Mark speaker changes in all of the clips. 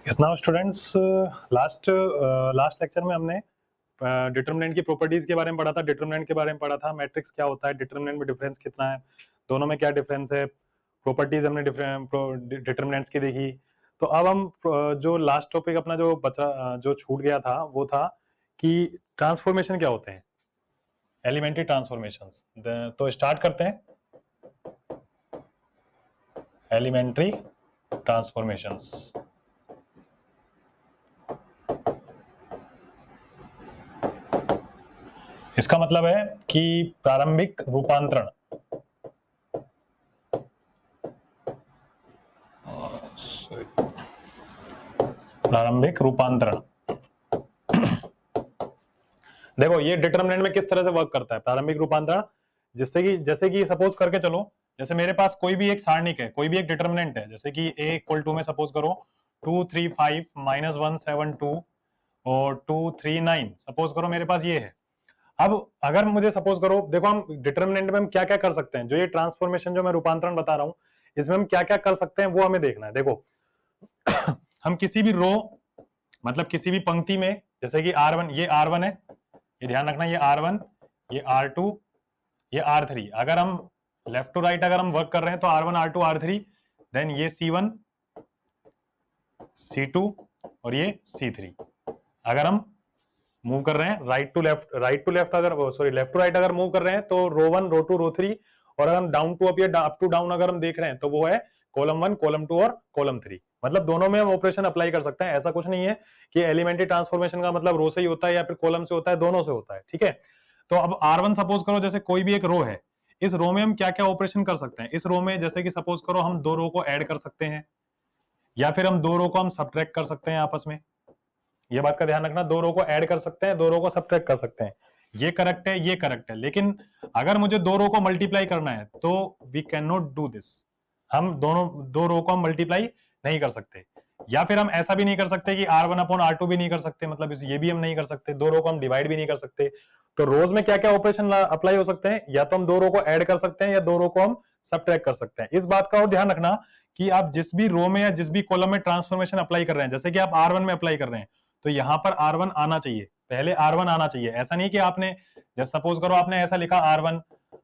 Speaker 1: Yes, now students, last lecture में हमने determinant की प्रॉपर्टीज के बारे में पढ़ा था, डिटरमिनेंट के बारे में पढ़ा था, मैट्रिक्स क्या होता है, डिटरमिनेंट में डिफरेंस कितना है, दोनों में क्या डिफरेंस है, प्रॉपर्टीज हमने डिटरमिनेंट्स की देखी। तो अब हम जो लास्ट टॉपिक अपना जो बचा जो छूट गया था वो था कि ट्रांसफॉर्मेशन क्या होते हैं, एलिमेंट्री ट्रांसफॉर्मेशंस। तो स्टार्ट करते हैं, एलिमेंट्री ट्रांसफॉर्मेशंस। इसका मतलब है कि प्रारंभिक रूपांतरण, प्रारंभिक रूपांतरण। देखो ये डिटरमिनेंट में किस तरह से वर्क करता है प्रारंभिक रूपांतरण, जैसे कि सपोज करके चलो, जैसे मेरे पास कोई भी एक सारणिक है, कोई भी एक डिटरमिनेंट है, जैसे कि a इक्वल टू में सपोज करो 2 3 5 -1 7 2 और 2 3 9, सपोज करो मेरे पास ये है। अब अगर मुझे सपोज करो, देखो हम डिटरमिनेंट में हम क्या क्या कर सकते हैं, जो ये ट्रांसफॉर्मेशन जो मैं रूपांतरण बता रहा हूं इसमें हम क्या क्या कर सकते हैं वो हमें देखना है। देखो हम किसी भी रो, मतलब किसी भी पंक्ति में, जैसे कि R1, ये R1 है, ये ध्यान रखना, ये R1, ये R2, ये R3, अगर हम लेफ्ट टू राइट अगर हम वर्क कर रहे हैं तो R1 R2 R3, देन ये C1 C2 और ये C3। अगर हम मूव कर रहे हैं राइट टू लेफ्ट अगर सॉरी लेफ्ट टू राइट अगर मूव कर रहे हैं तो रो 1 रो 2 रो 3, और अगर हम डाउन टू अप या अप टू डाउन अगर हम देख रहे हैं तो वो है कॉलम 1 कॉलम 2 और कॉलम 3। मतलब दोनों में हम ऑपरेशन अप्लाई कर सकते हैं। ऐसा कुछ नहीं है कि एलिमेंट्री ट्रांसफॉर्मेशन का मतलब रो से ही होता है या फिर कॉलम से होता है, दोनों से होता है। ठीक है, तो अब R1 सपोज करो, जैसे कोई भी एक रो है, इस रो में हम क्या क्या ऑपरेशन कर सकते हैं। इस रो में जैसे कि सपोज करो हम दो रो को ऐड कर सकते हैं, या फिर हम दो रो को हम सब्ट्रैक्ट कर सकते हैं आपस में। ये बात का ध्यान रखना, दो रो को ऐड कर सकते हैं, दो रो को सब्ट्रैक्ट कर सकते हैं। ये करेक्ट है, ये करेक्ट है, लेकिन अगर मुझे दो रो को मल्टीप्लाई करना है तो we can not do this. हम दोनों दो रो को हम मल्टीप्लाई नहीं कर सकते, या फिर हम ऐसा भी नहीं कर सकते कि R1 अपॉन R2 भी नहीं कर सकते, मतलब ये भी हम नहीं कर सकते, दो रो को हम डिवाइड भी नहीं कर सकते। तो रोज में क्या क्या ऑपरेशन अप्लाई हो सकते हैं, या तो हम दो रो को ऐड कर सकते हैं या दो रो को हम सब्ट्रैक्ट कर सकते हैं। इस बात का और ध्यान रखना कि आप जिस भी रो में या जिस भी कॉलम में ट्रांसफॉर्मेशन अप्लाई कर रहे हैं, जैसे कि आप R1 में अप्लाई कर रहे हैं तो यहां पर R1 आना चाहिए, पहले R1 आना चाहिए। ऐसा नहीं कि आपने जब सपोज करो आपने ऐसा लिखा R1,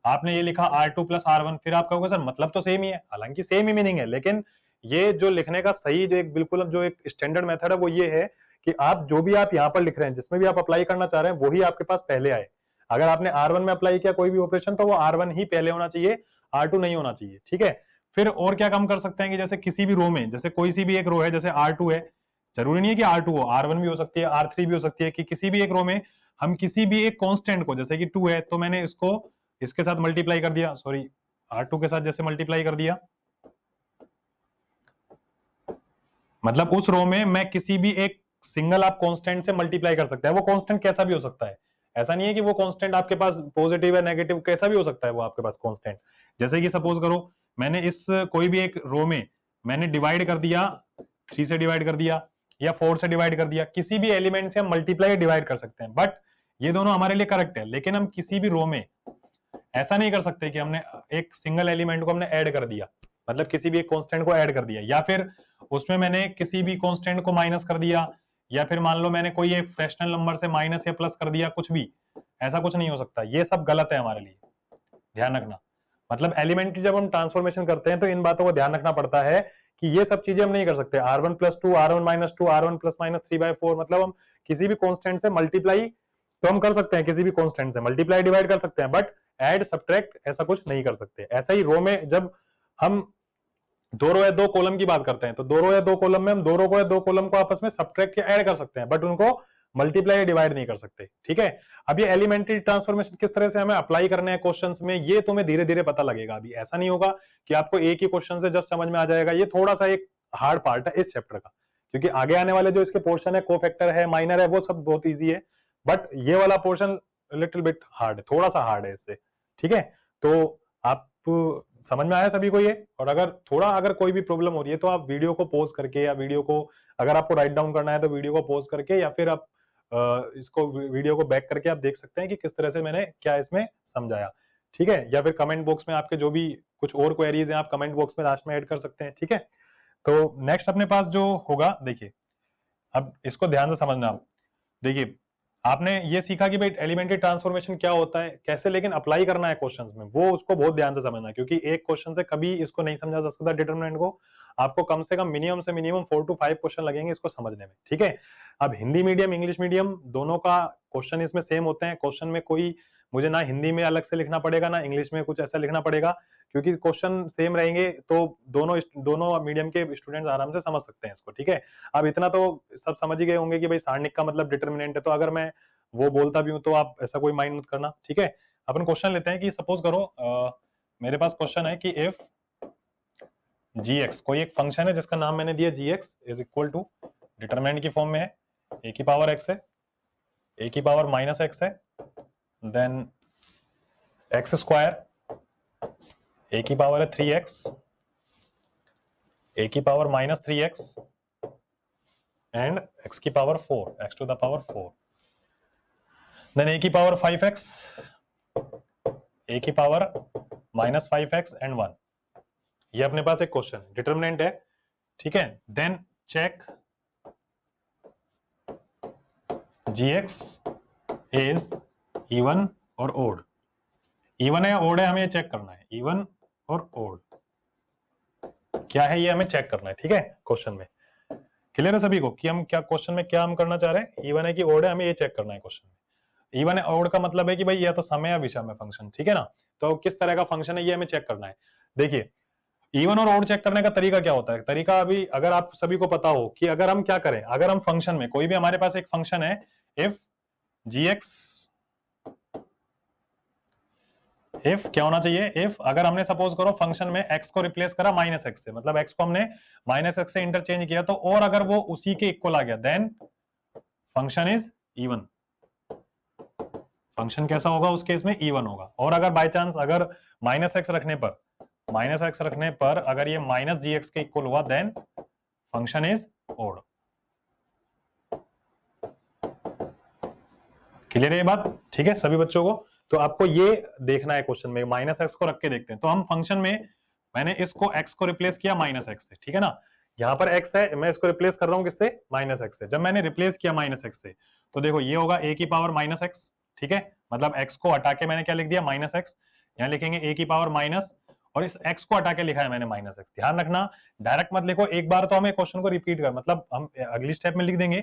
Speaker 1: आपने ये लिखा R2 प्लस R1, फिर आप कहोगे सर मतलब तो सेम ही है, हालांकि सेम ही मीनिंग है, लेकिन ये जो लिखने का सही जो एक बिल्कुल जो एक स्टैंडर्ड मेथड है वो ये है कि आप जो भी आप यहाँ पर लिख रहे हैं, जिसमें भी आप अप्लाई करना चाह रहे हैं वही आपके पास पहले आए। अगर आपने R1 में अप्लाई किया कोई भी ऑपरेशन तो वो R1 ही पहले होना चाहिए, R2 नहीं होना चाहिए। ठीक है, फिर और क्या काम कर सकते हैं कि जैसे किसी भी रो में, जैसे कोई सी भी एक रो है, जैसे R2 है, जरूरी नहीं है कि R2 हो, R1 भी हो सकती है, R3 भी हो सकती है, कि किसी भी एक रो में हम किसी भी एक कांस्टेंट को, जैसे कि 2 है तो मैंने इसको इसके साथ मल्टीप्लाई कर दिया, सॉरी R2 के साथ जैसे मल्टीप्लाई कर दिया, मतलब उस रो में मैं किसी भी एक सिंगल आप कांस्टेंट से मल्टीप्लाई कर सकते हैं। वो कांस्टेंट कैसा भी हो सकता है, ऐसा नहीं है कि वो कांस्टेंट आपके पास पॉजिटिव है नेगेटिव, कैसा भी हो सकता है वो आपके पास कांस्टेंट। जैसे कि सपोज करो मैंने इस कोई भी एक रो में मैंने डिवाइड कर दिया, 3 से डिवाइड कर दिया या 4 से डिवाइड कर दिया, किसी भी एलिमेंट से हम मल्टीप्लाई डिवाइड कर सकते हैं, बट ये दोनों हमारे लिए करेक्ट है। लेकिन हम किसी भी रो में ऐसा नहीं कर सकते कि हमने एक सिंगल एलिमेंट को हमने ऐड कर दिया, मतलब किसी भी एक कांस्टेंट को ऐड कर दिया, या फिर उसमें मैंने किसी भी कांस्टेंट को माइनस कर दिया, या फिर मान लो मैंने कोई एक फ्रैक्शनल नंबर से माइनस या प्लस कर दिया, कुछ भी ऐसा कुछ नहीं हो सकता। ये सब गलत है हमारे लिए, ध्यान रखना। मतलब एलिमेंट्री जब हम ट्रांसफॉर्मेशन करते हैं तो इन बातों को ध्यान रखना पड़ता है कि ये सब चीजें हम नहीं कर सकते। R1 plus 2, R1 minus 2, R1 plus minus 3/4, मतलब हम किसी भी कांस्टेंट से मल्टीप्लाई तो हम कर सकते हैं, किसी भी कांस्टेंट से मल्टीप्लाई डिवाइड कर सकते हैं, बट ऐड सब्ट्रैक्ट ऐसा कुछ नहीं कर सकते। ऐसा ही रो में जब हम दो रो या दो कॉलम की बात करते हैं तो दो रो या दो कॉलम में हम दो रो को या दो कॉलम को आपस में सब्ट्रैक्ट या ऐड कर सकते हैं, बट उनको मल्टीप्लाई या डिवाइड नहीं कर सकते। ठीक है, अब ये एलिमेंट्री ट्रांसफॉर्मेशन किस तरह से हमें अप्लाई करने हैं क्वेश्चंस में, ये तुम्हें धीरे धीरे पता लगेगा। अभी ऐसा नहीं होगा कि आपको एक ही क्वेश्चन से जस्ट समझ में आ जाएगा। ये थोड़ा सा एक हार्ड पार्ट है इस चैप्टर का, क्योंकि आगे आने वाले जो इसके पोर्शन है, कोफैक्टर है, माइनर है, वो सब बहुत ईजी है, बट ये वाला पोर्शन लिटिल बिट हार्ड है, थोड़ा सा हार्ड है इससे। ठीक है, तो आप समझ में आया सभी को ये। और अगर कोई भी प्रॉब्लम हो रही है तो आप वीडियो को पॉज करके, या वीडियो को अगर आपको राइट डाउन करना है तो वीडियो को पॉज करके, या फिर आप इसको वीडियो को बैक करके आप देख सकते हैं कि किस तरह से मैंने क्या इसमें समझाया। ठीक है, या फिर कमेंट बॉक्स में आपके जो भी कुछ और क्वेरीज हैं आप कमेंट बॉक्स में लास्ट में ऐड कर सकते हैं। ठीक है, तो नेक्स्ट अपने पास जो होगा, देखिए अब इसको ध्यान से समझना आप। देखिए आपने ये सीखा कि भाई एलिमेंट्री ट्रांसफॉर्मेशन क्या होता है कैसे, लेकिन अप्लाई करना है क्वेश्चंस में, वो उसको बहुत ध्यान से समझना है, क्योंकि एक क्वेश्चन से कभी इसको नहीं समझा जा सकता डिटरमिनेंट को। आपको कम से कम मिनिमम से मिनिमम 4 to 5 क्वेश्चन लगेंगे इसको समझने में, ठीक है। अब हिंदी मीडियम इंग्लिश मीडियम दोनों का क्वेश्चन इसमें सेम होते हैं। क्वेश्चन में कोई मुझे ना हिंदी में अलग से लिखना पड़ेगा ना इंग्लिश में कुछ ऐसा लिखना पड़ेगा, क्योंकि क्वेश्चन सेम रहेंगे तो दोनों दोनों मीडियम के स्टूडेंट्स आराम से समझ सकते हैं इसको, ठीक है। अब इतना तो सब समझ ही गए होंगे कि भाई सारणिक का मतलब डिटरमिनेंट है, तो अगर मैं वो बोलता भी हूं तो आप ऐसा कोई माइंड मत करना, ठीक है। अपन क्वेश्चन लेते हैं कि सपोज करो मेरे पास क्वेश्चन है कि इफ gx, कोई एक फंक्शन है जिसका नाम मैंने दिया gx is equal to, determinant की फॉर्म में है, a की पावर x है, a की पावर माइनस x है, देन x स्क्वायर, a की पावर है 3x, a की power minus 3x and x की power 4, x to the power 4, then a की पावर 5x, a की पावर माइनस 5x एंड 1। ये अपने पास एक क्वेश्चन है, डिटरमिनेंट है, ठीक है। Then check gx is even और ओड। इवन है या ओड है हमें चेक करना है, इवन और ओड क्या है ये हमें चेक करना है, ठीक है। क्वेश्चन में क्लियर है सभी को कि हम क्या क्वेश्चन में क्या हम करना चाह रहे हैं, इवन है कि ओड है, हमें ये चेक करना है क्वेश्चन में। इवन है ओड का मतलब है कि भाई या तो समय या विषम है फंक्शन, ठीक है ना। तो किस तरह का फंक्शन है ये हमें चेक करना है। देखिए इवन और ओड चेक करने का तरीका क्या होता है, तरीका अभी अगर आप सभी को पता हो कि अगर हम क्या करें, अगर हम फंक्शन में कोई भी हमारे पास एक फंक्शन है इफ gx, इफ क्या होना चाहिए, इफ अगर हमने सपोज करो फंक्शन में x को रिप्लेस करा माइनस x से, मतलब x को हमने माइनस x से इंटरचेंज किया, तो और अगर वो उसी के इक्वल आ गया then function is even. Function कैसा होगा उस केस में, इवन होगा। और अगर बाय चांस अगर माइनस x रखने पर अगर ये माइनस gx के इक्वल हुआ then function is odd. Clear है ये बात, ठीक है सभी बच्चों को। तो आपको ये देखना है क्वेश्चन में, माइनस एक्स को रख के देखते हैं। तो हम फंक्शन में मैंने इसको x को रिप्लेस किया माइनस एक्स से, ठीक है ना। यहाँ पर x है, मैं इसको रिप्लेस कर रहा हूँ किससे, माइनस एक्स से। जब मैंने रिप्लेस किया माइनस एक्स से तो देखो ये होगा a की पावर माइनस एक्स, ठीक है। मतलब x को हटा के मैंने क्या लिख दिया, माइनस एक्स। यहाँ लिखेंगे a की पावर माइनस, और इस x को हटा के लिखा है मैंने माइनस एक्स। ध्यान रखना डायरेक्ट मत लिखो, एक बार तो हमें क्वेश्चन को रिपीट कर, मतलब हम अगली स्टेप में लिख देंगे।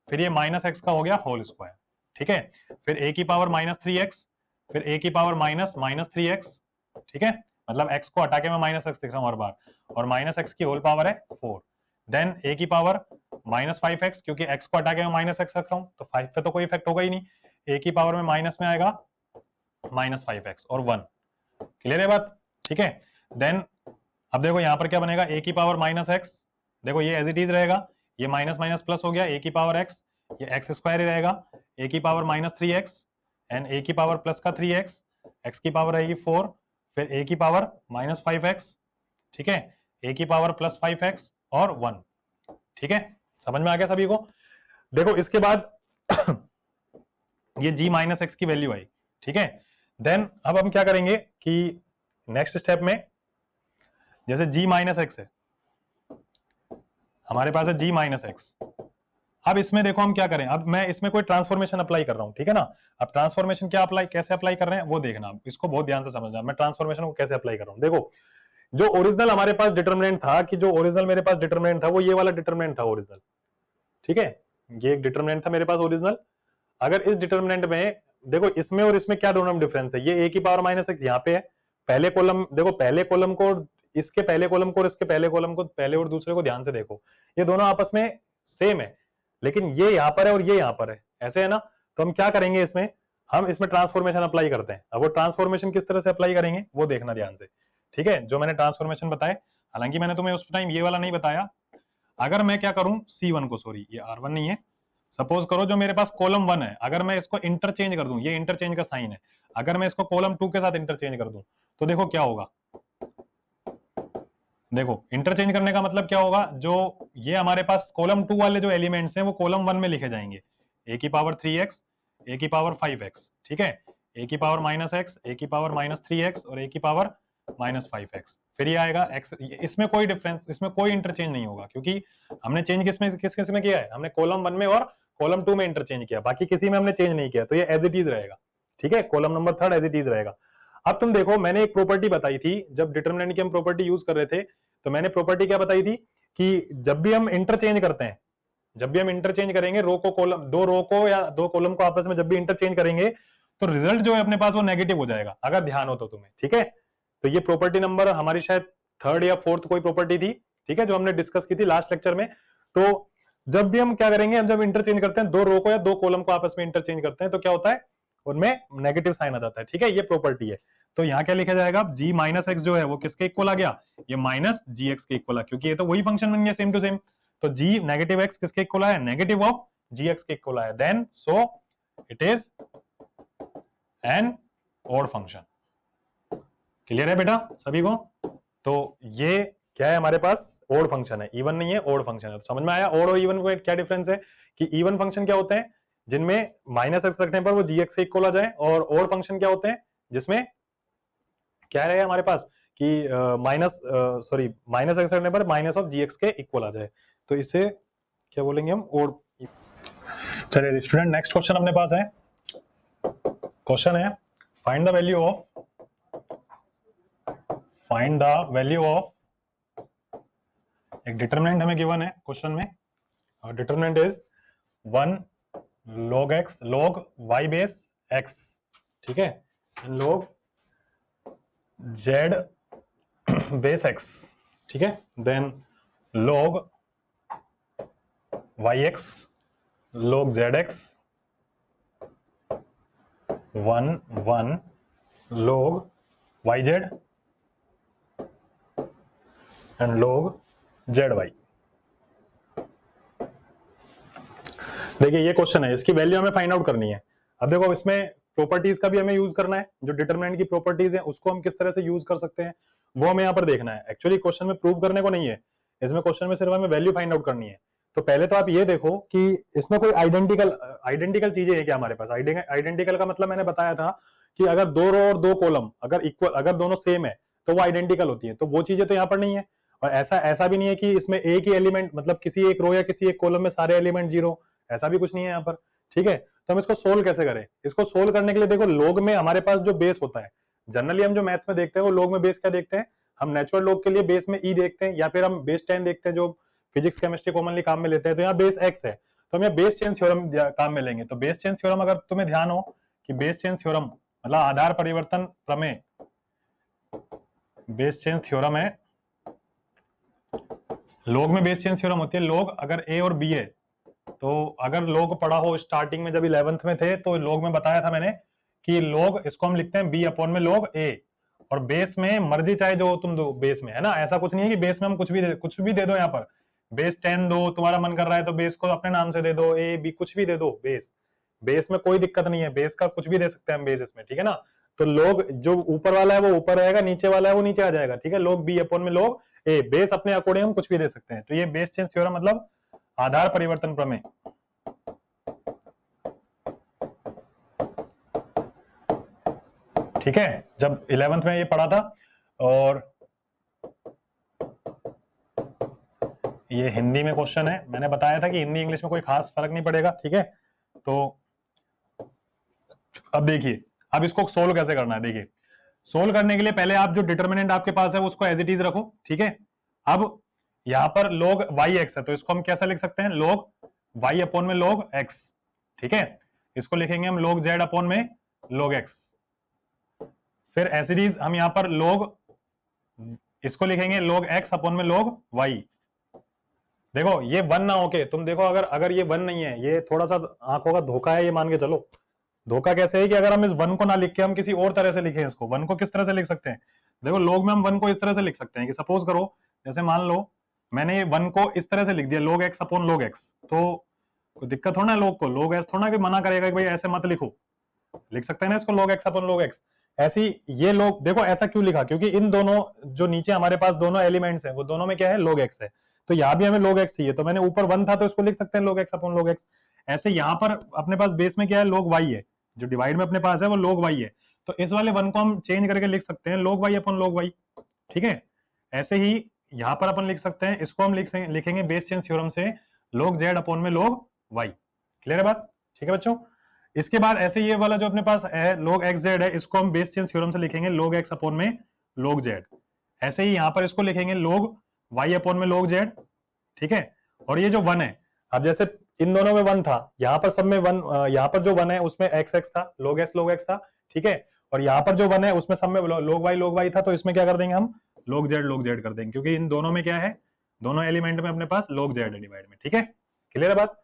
Speaker 1: फिर ये माइनस एक्स का हो गया होल स्क्वायर, ठीक है। फिर a की पावर माइनस 3x, फिर a की पावर माइनस माइनस 3x, ठीक है। मतलब x को हटा के मैं माइनस एक्स लिख रहा हूं हर बार, और माइनस एक्स की होल पावर है 4। देन a की पावर माइनस 5x, क्योंकि x को हटा के मैं माइनस एक्स रख रहा हूं तो 5 पे तो कोई इफेक्ट होगा ही नहीं। a की पावर में माइनस में आएगा माइनस 5x और 1। क्लियर है बात, ठीक है। देन अब देखो यहां पर क्या बनेगा, a की पावर माइनस एक्स, देखो ये एज इट इज रहेगा, ये माइनस माइनस प्लस हो गया, a की पावर x, ये एक्स स्क्वायर ही रहेगा, a की power minus 3x and a की पावर प्लस का 3x, x की पावर रहेगी 4, फिर a की पावर माइनस 5x, ठीक है, a की पावर प्लस 5x और 1, ठीक है। समझ में आ गया सभी को। देखो इसके बाद ये g माइनस एक्स की वैल्यू आई, ठीक है। देन अब हम क्या करेंगे कि नेक्स्ट स्टेप में जैसे g माइनस एक्स है, हमारे पास है g माइनस एक्स। अब इसमें देखो हम क्या करें, अब मैं इसमें कोई ट्रांसफॉर्मेशन अप्लाई कर रहा हूं, ठीक है ना। अब ट्रांसफॉर्मेशन क्या अप्लाई, कैसे अप्लाई कर रहे हैं वो देखना, इसको बहुत ध्यान से समझना। मैं ट्रांसफॉर्मेशन को कैसे अप्लाई कर रहा हूं, देखो जो ओरिजिनल हमारे पास डिटरमिनेंट था, कि जो ओरिजिनल मेरे पास डिटरमिनेंट था वो ये वाला डिटरमिनेंट था ओरिजिनल, ठीक है। ये एक डिटरमिनेंट था मेरे पास ओरिजिनल। अगर इस डिटरमिनेंट में देखो इसमें और इसमें क्या दोनों में डिफरेंस है, ये a की पावर माइनस एक्स यहाँ पे है, पहले कॉलम देखो, पहले कॉलम को इसके पहले कॉलम को और इसके पहले कॉलम को, पहले और दूसरे को ध्यान से देखो, ये दोनों आपस में सेम है, लेकिन ये यहाँ पर है और ये यहाँ पर है, ऐसे है ना। तो हम क्या करेंगे इसमें, हम इसमें ट्रांसफॉर्मेशन अप्लाई करते हैं। अब वो ट्रांसफॉर्मेशन किस तरह से अप्लाई करेंगे वो देखना ध्यान से, ठीक है। जो मैंने ट्रांसफॉर्मेशन बताए, हालांकि मैंने तुम्हें उस टाइम ये वाला नहीं बताया। अगर मैं क्या करूं, C1 को, सॉरी ये R1 नहीं है, सपोज करो जो मेरे पास कॉलम 1 है, अगर मैं इसको इंटरचेंज कर दूं, ये इंटरचेंज का साइन है, अगर मैं इसको कॉलम 2 के साथ इंटरचेंज कर दूं तो देखो क्या होगा। देखो इंटरचेंज करने का मतलब क्या होगा, जो ये हमारे पास कॉलम 2 वाले जो एलिमेंट्स हैं वो कॉलम 1 में लिखे जाएंगे, a की पावर 3x, a की पावर 5x, ठीक है, a की पावर माइनस x, a की पावर माइनस 3x और a की पावर माइनस 5x। फिर ये आएगा x, इसमें कोई डिफरेंस, इसमें कोई इंटरचेंज नहीं होगा, क्योंकि हमने चेंज किस में किया है, हमने कॉलम 1 में और कॉलम 2 में इंटरचेंज किया, बाकी किसी में हमने चेंज नहीं किया, तो ये एज इट इज रहेगा। ठीक है, column number 3 as it is रहेगा। अब तुम देखो, मैंने एक प्रॉपर्टी बताई थी जब डिटरमिनेंट की हम प्रॉपर्टी यूज कर रहे थे, तो मैंने प्रॉपर्टी क्या बताई थी कि जब भी हम इंटरचेंज करते हैं, जब भी हम इंटरचेंज करेंगे रो को कॉलम, दो रो को या दो कॉलम को आपस में जब भी इंटरचेंज करेंगे, तो रिजल्ट जो है अपने पास वो नेगेटिव हो जाएगा, अगर ध्यान हो तो तुम्हें। ठीक है, तो ये प्रॉपर्टी नंबर हमारी शायद 3rd या 4th कोई प्रॉपर्टी थी, ठीक है, जो हमने डिस्कस की थी लास्ट लेक्चर में। तो जब भी हम क्या करेंगे, हम जब इंटरचेंज करते हैं, दो रो को या दो कॉलम को आपस में इंटरचेंज करते हैं, तो क्या होता है, उनमें नेगेटिव साइन आ जाता है। ठीक है, ये प्रॉपर्टी है। तो यहाँ क्या लिखा जाएगा, g माइनस एक्स जो है वो किसके इक्वल आ गया, ये माइनस जी एक्स के इक्वल आ, क्योंकि ये तो वही फंक्शन बन गया सेम टू सेम। तो g नेगेटिव एक्स किसके इक्वल आया, नेगेटिव ऑफ जी एक्स के इक्वल आया, then so it is an odd function. Clear है बेटा सभी को? तो ये क्या है, हमारे पास ऑड फंक्शन है, इवन नहीं है, ऑड फंक्शन है। तो समझ में आया ऑड और इवन में क्या डिफरेंस है, कि इवन फंक्शन क्या होते हैं जिनमें माइनस एक्स रखने पर वो जी एक्स के इक्वल आ जाए, और ऑड फंक्शन क्या होते हैं जिसमें क्या रहेगा हमारे पास कि माइनस एक्स रखने पर माइनस ऑफ जी एक्स के इक्वल आ जाए। तो इसे क्या बोलेंगे हम, ऑड। चलिए स्टूडेंट, नेक्स्ट क्वेश्चन अपने पास है। क्वेश्चन है फाइंड द वैल्यू ऑफ एक डिटरमिनेंट हमें गिवन है क्वेश्चन में, और determinant is 1 log x log y base x, ठीक है, log z बेस x, ठीक है, then log yx log zx 1 log yz and log zy। देखिए ये क्वेश्चन है, इसकी वैल्यू हमें फाइंड आउट करनी है। अब देखो इसमें प्रॉपर्टीज का भी हमें यूज करना है, जो डिटरमिनेंट की प्रॉपर्टीज है उसको हम किस तरह से यूज कर सकते हैं वो हमें यहाँ पर देखना है। एक्चुअली क्वेश्चन में प्रूव करने को नहीं है, इसमें क्वेश्चन में सिर्फ हमें वैल्यू फाइंड आउट करनी है। तो पहले तो आप ये देखो कि इसमें कोई आइडेंटिकल चीजें है क्या हमारे पास। आइडेंटिकल का मतलब मैंने बताया था कि अगर दो रो और दो कॉलम अगर इक्वल, अगर दोनों सेम है तो वो आइडेंटिकल होती है, तो वो चीजें तो यहाँ पर नहीं है। और ऐसा भी नहीं है कि इसमें एक ही एलिमेंट, मतलब किसी एक रो या किसी एक कॉलम में सारे एलिमेंट जीरो, ऐसा भी कुछ नहीं है यहाँ पर। ठीक है, तो हम इसको सोल्व कैसे करें, इसको सोल्व करने के लिए देखो लॉग में हमारे पास जो बेस होता है, जनरली हम जो मैथ्स में देखते हैं वो लॉग में बेस क्या देखते हैं, हम नेचुरल लॉग के लिए बेस में ई देखते हैं, या फिर हम बेस 10 देखते हैं जो फिजिक्स केमिस्ट्री कॉमनली काम में लेते हैं। तो यहाँ बेस एक्स है, तो हम यहाँ बेस चेंज थ्योरम काम में लेंगे। तो बेस चेंज थ्योरम अगर तुम्हें ध्यान हो कि बेस चेंज थ्योरम मतलब आधार परिवर्तन प्रमेय, बेस चेंज थ्योरम है, लॉग में बेस चेंज थ्योरम होती है। लॉग अगर ए और बी है, तो अगर लॉग पढ़ा हो स्टार्टिंग में जब 11th में थे, तो लॉग में बताया था मैंने कि लॉग इसको हम लिखते हैं बी अपॉन में लॉग ए, और बेस में मर्जी चाहे जो तुम दो बेस में, है ना, ऐसा कुछ नहीं है कि बेस में हम कुछ भी दे दो। यहाँ पर बेस 10 दो, तुम्हारा मन कर रहा है तो बेस को अपने नाम से दे दो, ए बी कुछ भी दे दो, बेस में कोई दिक्कत नहीं है, बेस का कुछ भी दे सकते हैं हम बेस इसमें, ठीक है ना। तो लॉग जो ऊपर वाला है वो ऊपर रहेगा, नीचे वाला है वो नीचे आ जाएगा, ठीक है। लॉग बी अपॉन में लॉग ए, बेस अपने अकॉर्डिंग हम कुछ भी दे सकते हैं। तो ये बेस चेंज थ्योरम मतलब आधार परिवर्तन प्रमेय। ठीक है, जब 11th में ये पढ़ा था, और ये हिंदी में क्वेश्चन है। मैंने बताया था कि हिंदी इंग्लिश में कोई खास फर्क नहीं पड़ेगा, ठीक है। तो अब देखिए, अब इसको सोल्व कैसे करना है। देखिए, सोल्व करने के लिए पहले आप जो डिटरमिनेंट आपके पास है उसको एज इट इज रखो, ठीक है। अब यहां पर log वाई एक्स है, तो इसको हम कैसा लिख सकते हैं, log वाई अपॉन में log एक्स, ठीक है। इसको लिखेंगे हम log z अपॉन में log एक्स। फिर एज इट इज हम यहां पर इसको लिखेंगे log एक्स अपॉन में log वाई। देखो ये 1 ना होके, तुम देखो अगर ये 1 नहीं है, ये थोड़ा सा आंखों का धोखा है, ये मान के चलो। धोखा कैसे है कि अगर हम इस 1 को ना लिख के हम किसी और तरह से लिखें इसको, 1 को किस तरह से लिख सकते हैं, देखो log में हम 1 को इस तरह से लिख सकते हैं कि सपोज करो, जैसे मान लो मैंने ये 1 को इस तरह से लिख दिया log x upon log x, तो कोई दिक्कत थोड़ा ना log को, log s थोड़ा कि मना करेगा कि भाई ऐसे मत लिखो, लिख सकते हैं ना इसको log x upon log x। ऐसी ये log, देखो ऐसा क्यों लिखा, क्योंकि इन दोनों जो नीचे हमारे पास दोनों एलिमेंट्स हैं वो दोनों में क्या है, log x है। तो यहाँ भी हमें log x चाहिए, तो मैंने ऊपर 1 था तो इसको लिख सकते हैं log x upon log x। ऐसे यहाँ पर अपने पास बेस में क्या है, log y है, जो डिवाइड में अपने पास है वो log y है। तो इस वाले 1 को हम चेंज करके लिख सकते हैं log y upon log y, ठीक है। ऐसे ही यहां पर अपन लिख सकते हैं, इसको हम लिखेंगे बेस चेंज थ्योरम से log z अपॉन में log y। क्लियर है बात? ठीक है बच्चों। इसके बाद ऐसे ये वाला जो अपने पास है log x z है, इसको हम बेस चेंज थ्योरम से लिखेंगे log x अपॉन में log z। ऐसे ही यहां पर इसको लिखेंगे log y अपॉन में log z। ठीक है, और ये जो 1 है, अब जैसे इन दोनों में 1 था, यहाँ पर सब में 1, यहाँ पर जो 1 है उसमें x x था, log x था। ठीक है, और यहाँ पर जो 1 है उसमें सब में log y था, तो इसमें क्या कर देंगे हम log z कर देंगे, क्योंकि इन दोनों में क्या है, दोनों एलिमेंट में अपने पास log z है डिवाइड में। ठीक है, क्लियर है बात?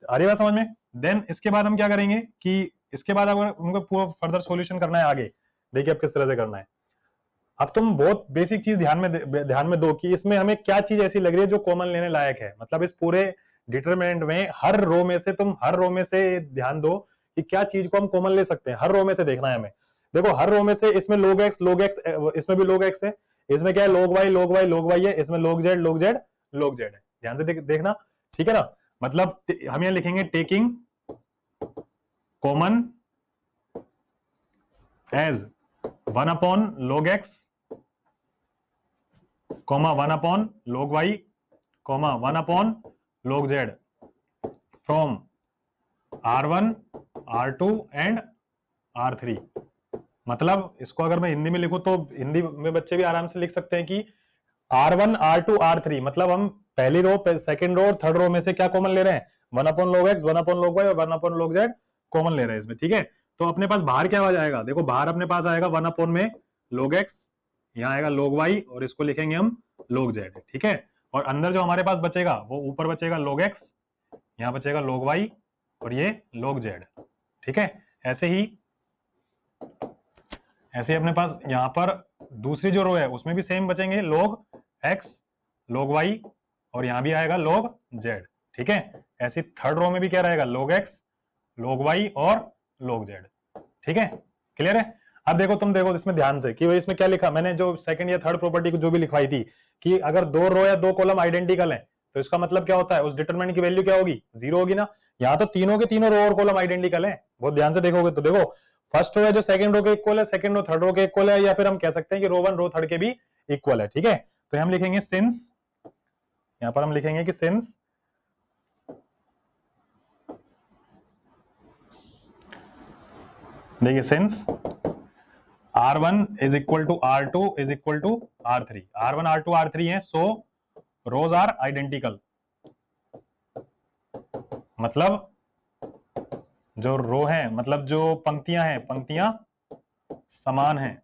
Speaker 1: आ रही बात समझ में? देन इसके बाद हम क्या करेंगे कि इसके बाद अगर उनको पूरा फर्दर सॉल्यूशन करना है आगे, देखिए अब किस तरह से करना है। अब तुम बहुत बेसिक चीज ध्यान में दो कि इसमें हमें क्या चीज ऐसी लग रही है जो कॉमन लेने लायक है। मतलब इस पूरे डिटरमिनेंट में हर रो में से तुम हर रो में से ध्यान दो कि क्या चीज को हम कॉमन ले सकते हैं, हर रो में से देखना है हमें। देखो हर रो में से इसमें log x इसमें भी log x है, इसमें क्या है log y है, इसमें log z है। ध्यान से देखना, ठीक है ना। मतलब हम यहां लिखेंगे taking common as 1 upon log x, 1 upon log y, 1 upon log z from R1, R2 and R3। मतलब इसको अगर मैं हिंदी में लिखूं तो हिंदी में बच्चे भी आराम से लिख सकते हैं कि R1, R2, R3, मतलब हम पहली रो, सेकंड रो और थर्ड रो में से क्या कॉमन ले रहे हैं, 1 upon log x, 1 upon log y और 1 अपॉन log z कॉमन ले रहे हैं इसमें। ठीक है, तो अपने पास बाहर क्या आ जाएगा, देखो बाहर अपने पास आएगा 1 अपॉन में log x, यहाँ आएगा log y और इसको लिखेंगे हम log z। ठीक है, और अंदर जो हमारे पास बचेगा वो ऊपर बचेगा log x, यहाँ बचेगा log y और ये log z। ठीक है, ऐसे ही अपने पास यहाँ पर दूसरी जो रो है उसमें भी सेम बचेंगे log x, log y और यहाँ भी आएगा log z। ठीक है, ऐसी थर्ड रो में भी क्या रहेगा log x, log y और log z। ठीक है, क्लियर है? अब देखो तुम देखो इसमें ध्यान से कि भाई इसमें क्या लिखा मैंने, जो सेकंड या थर्ड प्रॉपर्टी को जो भी लिखवाई थी कि अगर 2 रो या 2 कॉलम आइडेंटिकल है तो इसका मतलब क्या होता है, उस डिटरमिनेंट की वैल्यू क्या होगी, 0 होगी ना। यहाँ तो तीनों के तीनों रो और कॉलम आइडेंटिकल है, बहुत ध्यान से देखोगे तो देखो फर्स्ट रो है जो सेकंड रो के इक्वल है, सेकंड रो थर्ड रो के इक्वल है, या फिर हम कह सकते हैं कि रो 1 रो थर्ड के भी इक्वल है। ठीक है, तो हम लिखेंगे सिंस, यहां पर हम लिखेंगे कि सिंस देखिए since R1 is equal to R2 is equal to R3, R1 R2 R3 है, सो रोज आर आइडेंटिकल। मतलब जो रो है, मतलब जो पंक्तियां हैं, पंक्तियां समान हैं,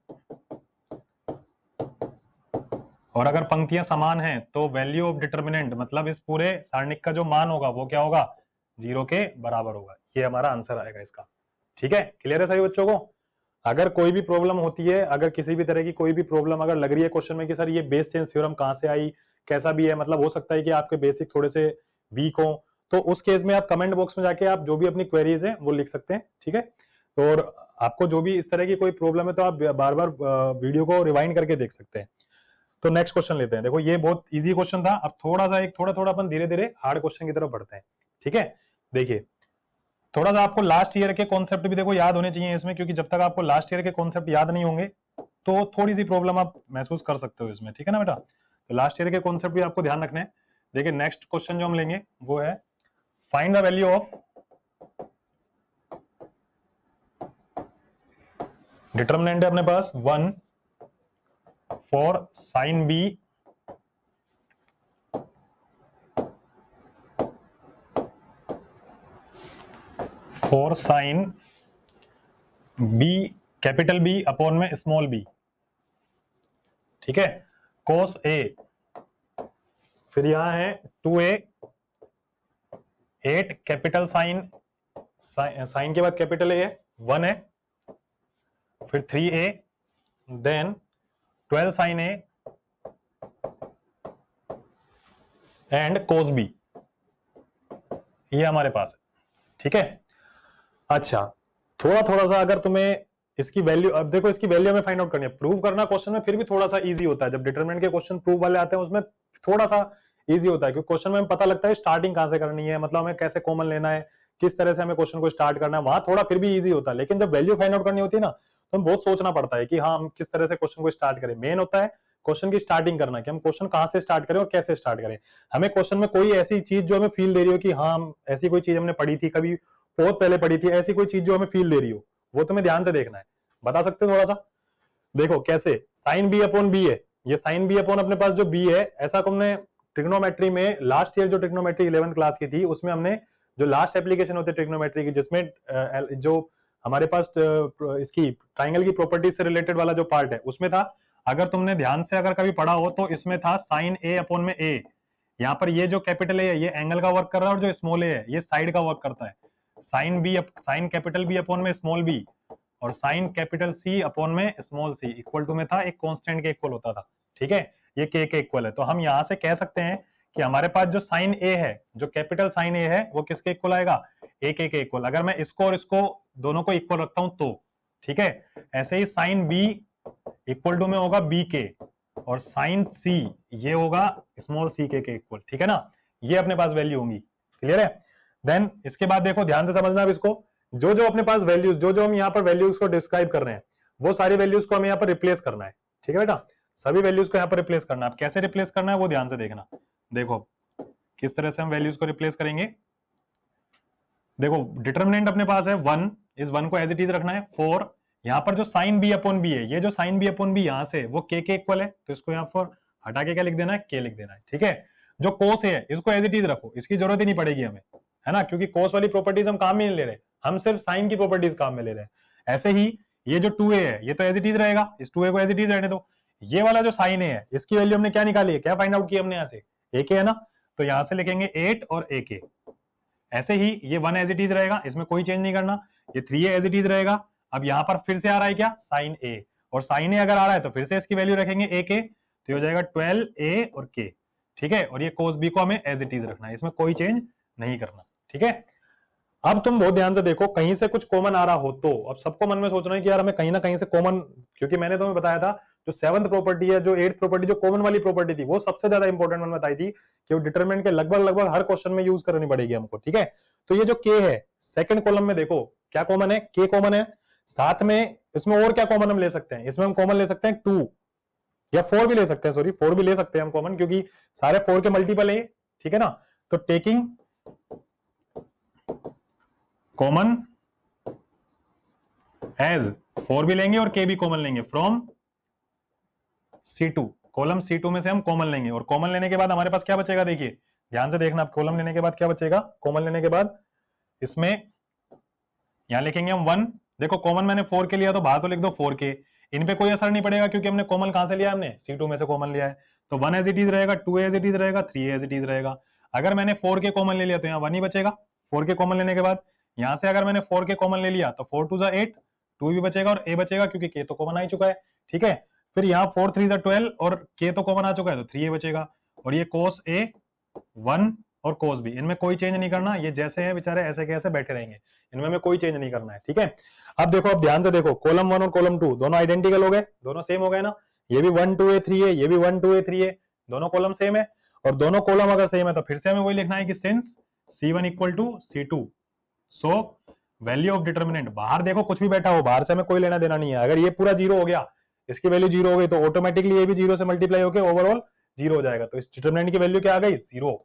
Speaker 1: और अगर पंक्तियां समान हैं तो वैल्यू ऑफ डिटरमिनेंट, मतलब इस पूरे सारणिक का जो मान होगा वो क्या होगा, 0 के बराबर होगा। ये हमारा आंसर आएगा इसका। ठीक है, क्लियर है सभी बच्चों को? अगर कोई भी प्रॉब्लम होती है, अगर किसी भी तरह की कोई भी प्रॉब्लम अगर लग रही है क्वेश्चन में कि सर ये बेस चेंज थ्योरम कहां से आई, कैसा भी है, मतलब हो सकता है कि आपके बेसिक थोड़े से वीक हो, तो उस केस में आप कमेंट बॉक्स में जाके आप जो भी अपनी क्वेरीज है वो लिख सकते हैं। ठीक है, तो और आपको जो भी इस तरह की कोई प्रॉब्लम है तो आप बार बार वीडियो को रिवाइंड करके देख सकते हैं। तो नेक्स्ट क्वेश्चन लेते हैं। देखो ये बहुत इजी क्वेश्चन था, अब थोड़ा सा थोड़ा अपन धीरे धीरे हार्ड क्वेश्चन की तरफ बढ़ते हैं। ठीक है, देखिए थोड़ा सा आपको लास्ट ईयर के कॉन्सेप्ट भी देखो याद होने चाहिए इसमें, क्योंकि जब तक आपको लास्ट ईयर के कॉन्सेप्ट याद नहीं होंगे तो थोड़ी सी प्रॉब्लम आप महसूस कर सकते हो इसमें। ठीक है ना बेटा, तो लास्ट ईयर के कॉन्सेप्ट भी आपको ध्यान रखने हैं। देखिए नेक्स्ट क्वेश्चन जो हम लेंगे वो है find the value of determinant है अपने पास 1 for sine B for sine B capital B upon में स्मॉल बी। ठीक है, cos A, फिर यहां है 2A, 8 कैपिटल साइन, साइन के बाद कैपिटल A है, 1 है, फिर 3A, then 12 sine A and cos B, ये हमारे पास है। ठीक है, अच्छा थोड़ा थोड़ा सा अगर तुम्हें इसकी वैल्यू, अब देखो इसकी वैल्यू हमें फाइंड आउट करनी है। प्रूव करना क्वेश्चन में फिर भी थोड़ा सा इजी होता है, जब डिटरमिनेंट के क्वेश्चन प्रूव वाले आते हैं उसमें थोड़ा सा इजी होता है, क्योंकि क्वेश्चन में पता लगता है स्टार्टिंग कहां से करनी है, मतलब हमें कैसे कॉमन लेना है, किस तरह से हमें क्वेश्चन को स्टार्ट करना है, वहां थोड़ा फिर भी इजी होता है। लेकिन जब वैल्यू फाइंड आउट करनी होती है ना तो हमें बहुत सोचना पड़ता है कि हाँ हम किस तरह से क्वेश्चन को स्टार्ट करें। मेन होता है क्वेश्चन की स्टार्टिंग करना कि हम क्वेश्चन कहां से स्टार्ट करें और कैसे स्टार्ट करें। हमें क्वेश्चन में कोई ऐसी चीज जो हमें फील दे रही हो कि हाँ हम ऐसी कोई चीज हमने पढ़ी थी, कभी बहुत पहले पढ़ी थी, ऐसी कोई चीज जो हमें फील दे रही हो, वो तुम्हें ध्यान से देखना है। बता सकते हो थोड़ा सा? देखो कैसे, साइन बी अपॉन बी है, ये साइन बी अपॉन अपने पास जो बी है, ऐसा हमने ट्रिग्नोमेट्री में लास्ट ईयर जो ट्रिग्नोमेट्री 11th क्लास की थी उसमें हमने जो लास्ट एप्लीकेशन होती है ट्रिग्नोमेट्री की, जिसमें जो हमारे पास इसकी ट्राइंगल की प्रॉपर्टीज से रिलेटेड वाला जो पार्ट है उसमें था। अगर तुमने ध्यान से अगर कभी पढ़ा हो तो इसमें था साइन ए अपॉन में ए। यहाँ पर ये जो कैपिटल ए है ये एंगल का वर्क कर रहा है और जो स्मॉल ए है ये साइड का वर्क करता है। साइन कैपिटल बी अपॉन में स्मॉल बी और साइन कैपिटल सी अपॉन में स्मॉल सी इक्वल टू में था एक कांस्टेंट के इक्वल होता था। ठीक है, ये के इक्वल है। तो हम यहां से कह सकते हैं कि हमारे पास जो साइन ए है, जो कैपिटल साइन ए है, वो किसके इक्वल आएगा? ए के इक्वल। अगर मैं इसको और इसको दोनों को इक्वल रखता हूं तो ठीक है। ऐसे ही साइन बी इक्वल टू में होगा बी के और साइन सी ये होगा स्मॉल सी के इक्वल। ठीक है ना, ये अपने पास वैल्यू होंगी। क्लियर है? देन इसके बाद देखो ध्यान से समझना अब इसको, जो जो अपने पास वैल्यूज, जो जो हम यहाँ पर वैल्यूज को डिस्क्राइब कर रहे हैं वो सारी वैल्यूज को हमें यहाँ पर रिप्लेस करना है। ठीक है बेटा, सभी वैल्यूज को यहाँ पर रिप्लेस करना है। अब कैसे रिप्लेस करना है वो ध्यान से देखना। देखो किस तरह से हम वैल्यूज को रिप्लेस करेंगे। देखो डिटर्मिनेंट अपने पास है 1, इस 1 को एज इट इज रखना है। 4 यहाँ पर जो साइन बी अपॉन बी है, ये जो साइन बी अपॉन बी यहाँ से वो के इक्वल है, तो इसको यहाँ पर हटा के क्या लिख देना है? के लिख देना है। ठीक है, जो कोस है इसको एज इट इज रखो, इसकी जरूरत ही नहीं पड़ेगी हमें, है ना, क्योंकि कोस वाली प्रॉपर्टीज हम काम में नहीं ले रहे, हम सिर्फ साइन की प्रॉपर्टीज काम में ले रहे हैं। ऐसे ही ये जो 2a है ये तो एज इट इज रहेगा, इस 2a को एज इट इज रहने दो। ये वाला जो साइन है इसकी वैल्यू हमने क्या निकाली है, क्या फाइंड आउट किया हमने यहाँ से? a है ना, तो यहां से लिखेंगे 8 और a के। ऐसे ही ये 1 एज इट इज रहेगा, इसमें कोई चेंज नहीं करना। ये 3a एज इट इज रहेगा। अब यहाँ पर फिर से आ रहा है क्या? साइन a, और साइन a अगर आ रहा है तो फिर से इसकी वैल्यू रखेंगे a के, तो हो जाएगा 12a और k। ठीक है, और ये कोस b को हमें एज इट इज रखना है, इसमें कोई चेंज नहीं करना। ठीक है, अब तुम बहुत ध्यान से देखो, कहीं से कुछ कॉमन आ रहा हो तो अब सबको मन में सोचना है कि यार हमें कहीं ना कहीं से कॉमन, क्योंकि मैंने तुम्हें बताया था जो 7th प्रॉपर्टी है, जो 8th प्रॉपर्टी, जो कॉमन वाली प्रॉपर्टी थी वो सबसे ज्यादा इंपॉर्टेंट मैंने बताई थी कि वो डिटरमिनेंट के लगभग हर क्वेश्चन में यूज करनी पड़ेगी हमको। ठीक है, तो ये जो के है सेकंड कॉलम में देखो क्या कॉमन है? के कॉमन है, साथ में इसमें और क्या कॉमन हम ले सकते हैं? इसमें हम कॉमन ले सकते हैं 2 या 4 भी ले सकते हैं, सॉरी 4 भी ले सकते हैं हम कॉमन, क्योंकि सारे 4 के मल्टीपल है। ठीक है ना, तो टेकिंग कॉमन एज 4 भी लेंगे और के भी कॉमन लेंगे फ्रॉम C2, कॉलम C2 में से हम कॉमन लेंगे। और कॉमन लेने के बाद हमारे पास क्या बचेगा? देखिए ध्यान से देखना, कॉलम लेने के बाद क्या बचेगा? कॉमन लेने के बाद इसमें यहां लिखेंगे हम 1। देखो कॉमन मैंने 4 के लिया तो बाहर तो लिख दो 4 के, इन पे कोई असर नहीं पड़ेगा क्योंकि हमने कॉमन कहां से लिया? हमने C2 में से कॉमन लिया है। तो 1 एज इट इज रहेगा, 2 एज इट इज रहेगा, 3 एज इट इज रहेगा। अगर मैंने 4 के कॉमन ले लिया तो यहाँ 1 ही बचेगा। 4 के कॉमन लेने के बाद यहां से अगर मैंने 4 के कॉमन ले लिया तो 4 2 8, 2 भी बचेगा और a बचेगा क्योंकि k तो कॉमन आ ही चुका है। ठीक है, फिर यहाँ 4 3 12 और k तो कॉमन आ चुका है तो 3a बचेगा। और ये cos a 1 और cos b, इनमें कोई चेंज नहीं करना, ये जैसे हैं बेचारे ऐसे कैसे बैठे रहेंगे, इनमें हमें कोई चेंज नहीं करना है। ठीक है, अब देखो, अब ध्यान से देखो, कॉलम 1 और कॉलम 2 दोनों आइडेंटिकल हो गए, दोनों सेम हो गए ना। ये भी 1 2 a 3 a, ये भी 1 2 a 3 a, दोनों कॉलम सेम है। और दोनों कॉलम अगर सेम है तो फिर से हमें वही लिखना है कि since C1 equal to C2 so value of determinant, बाहर देखो कुछ भी बैठा हो, बाहर से हमें कोई लेना देना नहीं है। अगर ये पूरा 0 हो गया, इसकी वैल्यू 0 हो गई तो ऑटोमेटिकली ये भी 0 से मल्टीप्लाई होकर ओवरऑल 0 हो जाएगा। तो इस डिटर्मिनेंट की वैल्यू क्या आ गई? 0।